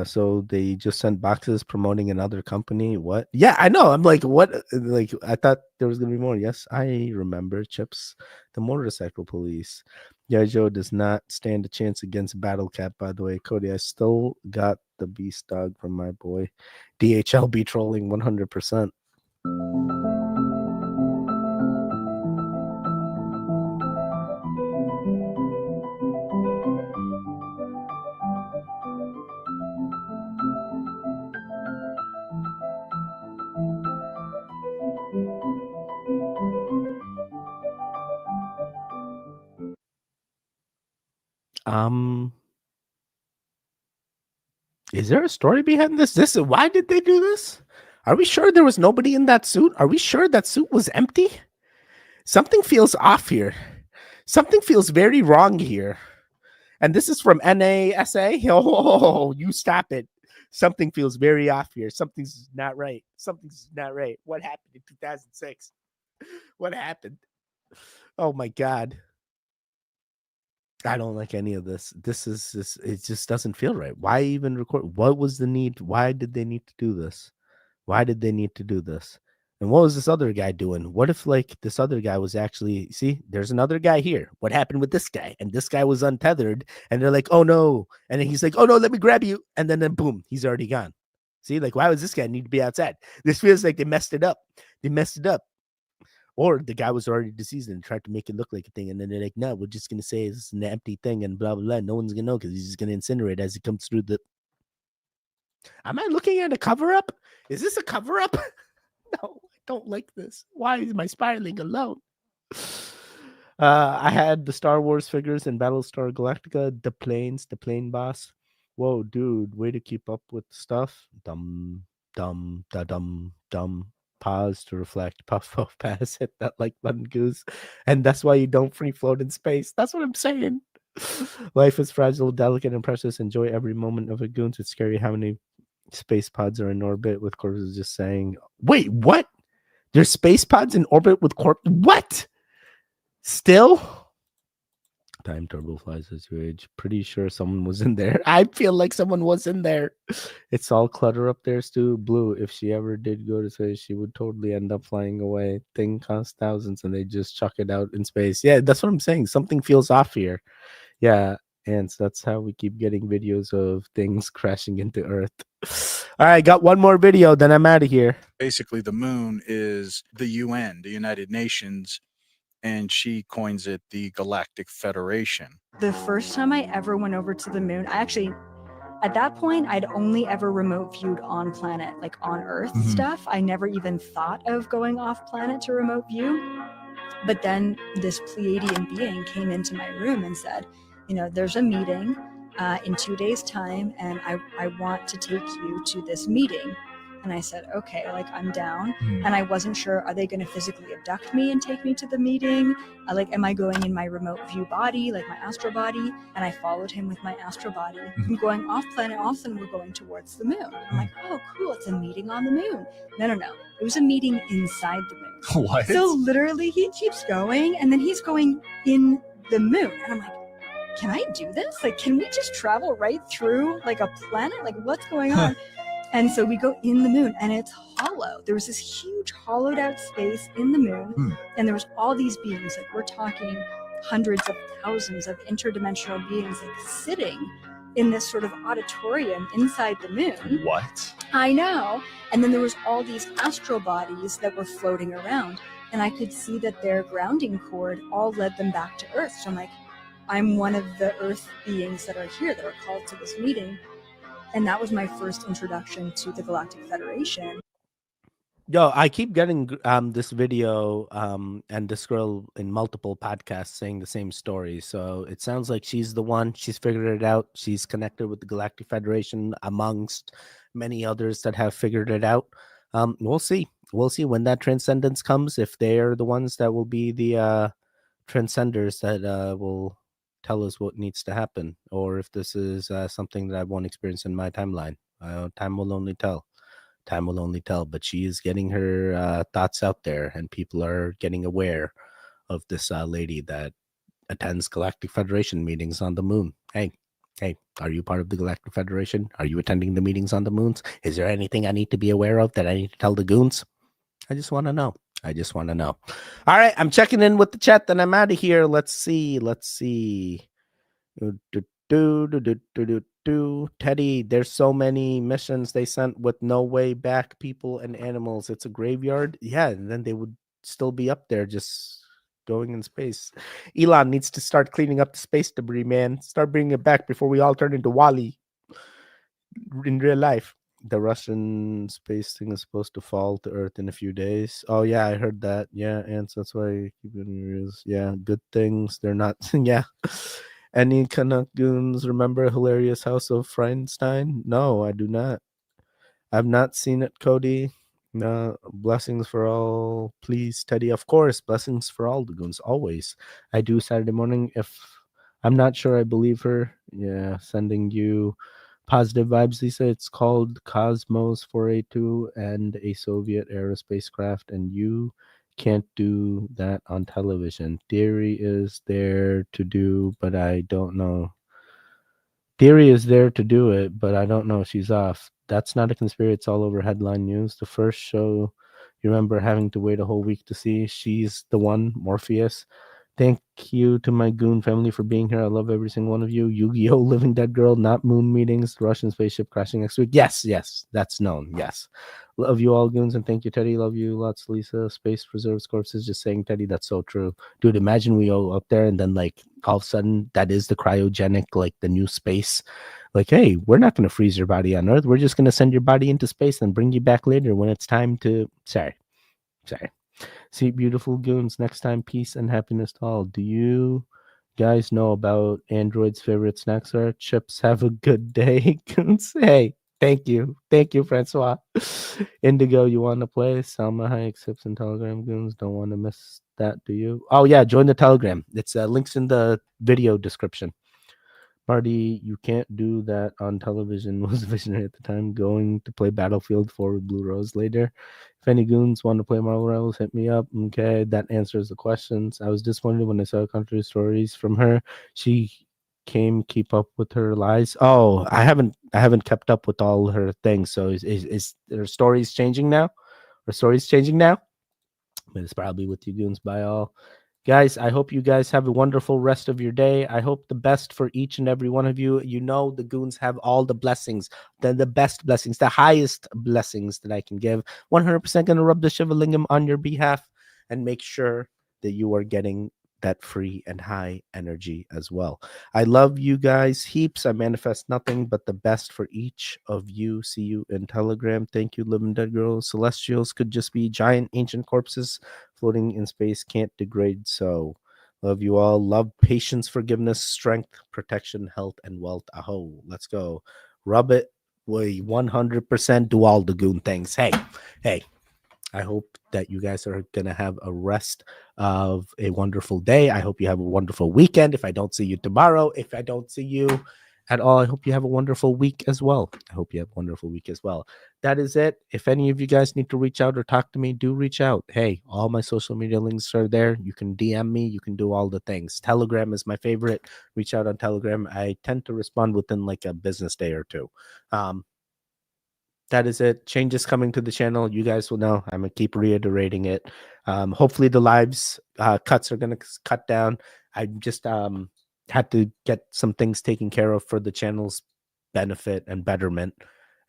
Speaker 2: so they just sent boxes promoting another company. What? Yeah, I know. I'm like, what? Like, I thought there was gonna be more. Yes, I remember Chips, the motorcycle police. Yeah, Joe does not stand a chance against Battle Cat, by the way. Cody, I still got the Beast Dog from my boy. DHL be trolling 100%. Is there a story behind this? Why did they do this? Are we sure there was nobody in that suit? Are we sure that suit was empty? Something feels off here. Something feels very wrong here. And this is from NASA. Oh, you stop it. Something feels very off here. Something's not right. Something's not right. What happened in 2006? What happened? Oh my God. I don't like any of this. It just doesn't feel right. Why even record? What was the need? Why did they need to do this? Why did they need to do this? And what was this other guy doing? What if like this other guy was actually, see, there's another guy here. What happened with this guy? And this guy was untethered and they're like, oh no. And then he's like, oh no, let me grab you. And then boom, he's already gone. See, like, why was this guy need to be outside? This feels like they messed it up. They messed it up. Or the guy was already deceased and tried to make it look like a thing. And then they're like, no, we're just going to say it's an empty thing and blah, blah, blah. No one's going to know because he's just going to incinerate as he comes through the. Am I looking at a cover up? Is this a cover up? No, I don't like this. Why is my spiraling alone? I had the Star Wars figures in Battlestar Galactica, the planes, the plane boss. Whoa, dude, way to keep up with stuff. Dumb, dumb, da dum, dumb. Pause to reflect. Puff, puff, pass. Hit that like button, goose. And that's why you don't free float in space. That's what I'm saying. Life is fragile, delicate, and precious. Enjoy every moment of it, goons. It's scary how many space pods are in orbit with corpses just saying, wait, what? There's space pods in orbit with what? Still? Time turbo flies as you age. Pretty sure someone was in there. I feel like someone was in there. It's all clutter up there, Stu. Blue, if she ever did go to space, she would totally end up flying away. Thing costs thousands and they just chuck it out in space. Yeah, that's what I'm saying. Something feels off here. Yeah, and so that's how we keep getting videos of things crashing into Earth. All right, got one more video, then I'm out of here.
Speaker 16: Basically, the moon is the UN, the United Nations, and she coins it the Galactic Federation.
Speaker 17: The first time I ever went over to the moon, at that point, I'd only ever remote viewed on planet, like on Earth stuff. I never even thought of going off planet to remote view. But then this Pleiadian being came into my room and said, there's a meeting in 2 days' time, and I want to take you to this meeting. And I said, okay, like I'm down. And I wasn't sure, are they going to physically abduct me and take me to the meeting? Am I going in my remote view body, like my astral body? And I followed him with my astral body. I'm going off planet, often we're going towards the moon. I'm like, oh, cool, it's a meeting on the moon. No. It was a meeting inside the moon.
Speaker 6: What?
Speaker 17: So literally he keeps going and then he's going in the moon. And I'm like, can I do this? Like, can we just travel right through like a planet? Like, what's going on? And so we go in the moon and it's hollow. There was this huge hollowed out space in the moon. And there was all these beings, like we're talking hundreds of thousands of interdimensional beings like sitting in this sort of auditorium inside the moon.
Speaker 6: What?
Speaker 17: I know. And then there was all these astral bodies that were floating around. And I could see that their grounding cord all led them back to Earth. So I'm like, I'm one of the Earth beings that are here that are called to this meeting. And that was my first introduction to the Galactic Federation.
Speaker 2: Yo, I keep getting this video and this girl in multiple podcasts saying the same story. So it sounds like she's the one. She's figured it out. She's connected with the Galactic Federation amongst many others that have figured it out. We'll see. We'll see when that transcendence comes, if they are the ones that will be the transcenders that will tell us what needs to happen, or if this is something that I won't experience in my timeline. Time will only tell. Time will only tell. But she is getting her thoughts out there, and people are getting aware of this lady that attends Galactic Federation meetings on the moon. Hey, are you part of the Galactic Federation? Are you attending the meetings on the moons? Is there anything I need to be aware of that I need to tell the goons? I just want to know. All right, I'm checking in with the chat, then I'm out of here. Let's see. Teddy, there's so many missions they sent with no way back, people and animals. It's a graveyard. Yeah, and then they would still be up there just going in space. Elon needs to start cleaning up the space debris, man. Start bringing it back before we all turn into Wall-E in real life. The Russian space thing is supposed to fall to Earth in a few days. Oh yeah, I heard that. Yeah, and so that's why I keep getting news. Yeah, good things. They're not. Yeah, Any Canuck goons remember Hilarious House of Frankenstein? No, I do not. I've not seen it, Cody. No, blessings for all, please, Teddy. Of course, blessings for all the goons, always. I do Saturday morning. If I'm not sure, I believe her. Yeah, sending you positive vibes, Lisa. It's called Cosmos 482 and a Soviet aerospace craft, and you can't do that on television. Theory is there to do, but I don't know. Theory is there to do it, but I don't know. She's off. That's not a conspiracy. It's all over headline news. The first show you remember having to wait a whole week to see. She's the one, Morpheus. Thank you to my Goon family for being here. I love every single one of you. Yu-Gi-Oh! Living Dead Girl, not moon meetings, the Russian spaceship crashing next week. Yes, yes, that's known. Yes. Love you all, Goons, and thank you, Teddy. Love you lots, Lisa. Space Reserves Corpses, just saying, Teddy, that's so true. Dude, imagine we go up there and then, like, all of a sudden, that is the cryogenic, like, the new space. Like, hey, we're not going to freeze your body on Earth. We're just going to send your body into space and bring you back later when it's time to... Sorry. See, beautiful goons. Next time, peace and happiness to all. Do you guys know about Android's favorite snacks are chips? Have a good day, goons. Hey, thank you, Francois. Indigo, you want to play? Salma Hayek sips and Telegram goons. Don't want to miss that, do you? Oh yeah, join the Telegram. It's links in the video description. Marty, you can't do that on television. Was visionary at the time. Going to play Battlefield 4 with Blue Rose later. If any goons want to play Marvel Rivals, hit me up. Okay, that answers the questions. I was disappointed when I saw country stories from her. She came keep up with her lies. Oh, I haven't kept up with all her things. So is her stories changing now? Her stories changing now? But it's probably with you goons. Bye all. Guys, I hope you guys have a wonderful rest of your day. I hope the best for each and every one of you. You know, the goons have all the blessings, the best blessings, the highest blessings that I can give. 100% going to rub the Shivalingam on your behalf and make sure that you are getting that free and high energy as well. I love you guys heaps. I manifest nothing but the best for each of you. See you in Telegram. Thank you, Living Dead Girls. Celestials could just be giant ancient corpses floating in space, can't degrade. So love you all. Love, patience, forgiveness, strength, protection, health, and wealth. Aho, let's go. Rub it. We 100% do all the goon things. Hey, I hope that you guys are going to have a rest of a wonderful day. I hope you have a wonderful weekend. If I don't see you tomorrow, if I don't see you at all, I hope you have a wonderful week as well. That is it. If any of you guys need to reach out or talk to me, do reach out. Hey, all my social media links are there. You can DM me. You can do all the things. Telegram is my favorite. Reach out on Telegram. I tend to respond within like a business day or two. That is it. Changes coming to the channel. You guys will know. I'm going to keep reiterating it. Hopefully the lives cuts are going to cut down. I just had to get some things taken care of for the channel's benefit and betterment.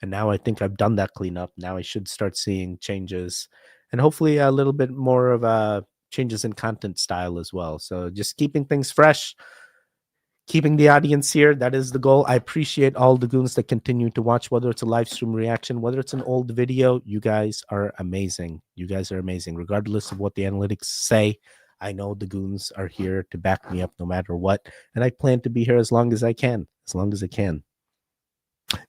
Speaker 2: And now I think I've done that cleanup. Now I should start seeing changes and hopefully a little bit more of changes in content style as well. So just keeping things fresh. Keeping the audience here, that is the goal. I appreciate all the goons that continue to watch, whether it's a live stream reaction, whether it's an old video. You guys are amazing. Regardless of what the analytics say. I know the goons are here to back me up no matter what. And I plan to be here as long as I can.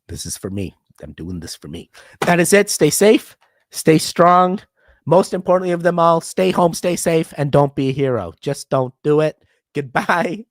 Speaker 2: This is for me. I'm doing this for me. That is it. Stay safe. Stay strong. Most importantly of them all, stay home, stay safe, and don't be a hero. Just don't do it. Goodbye.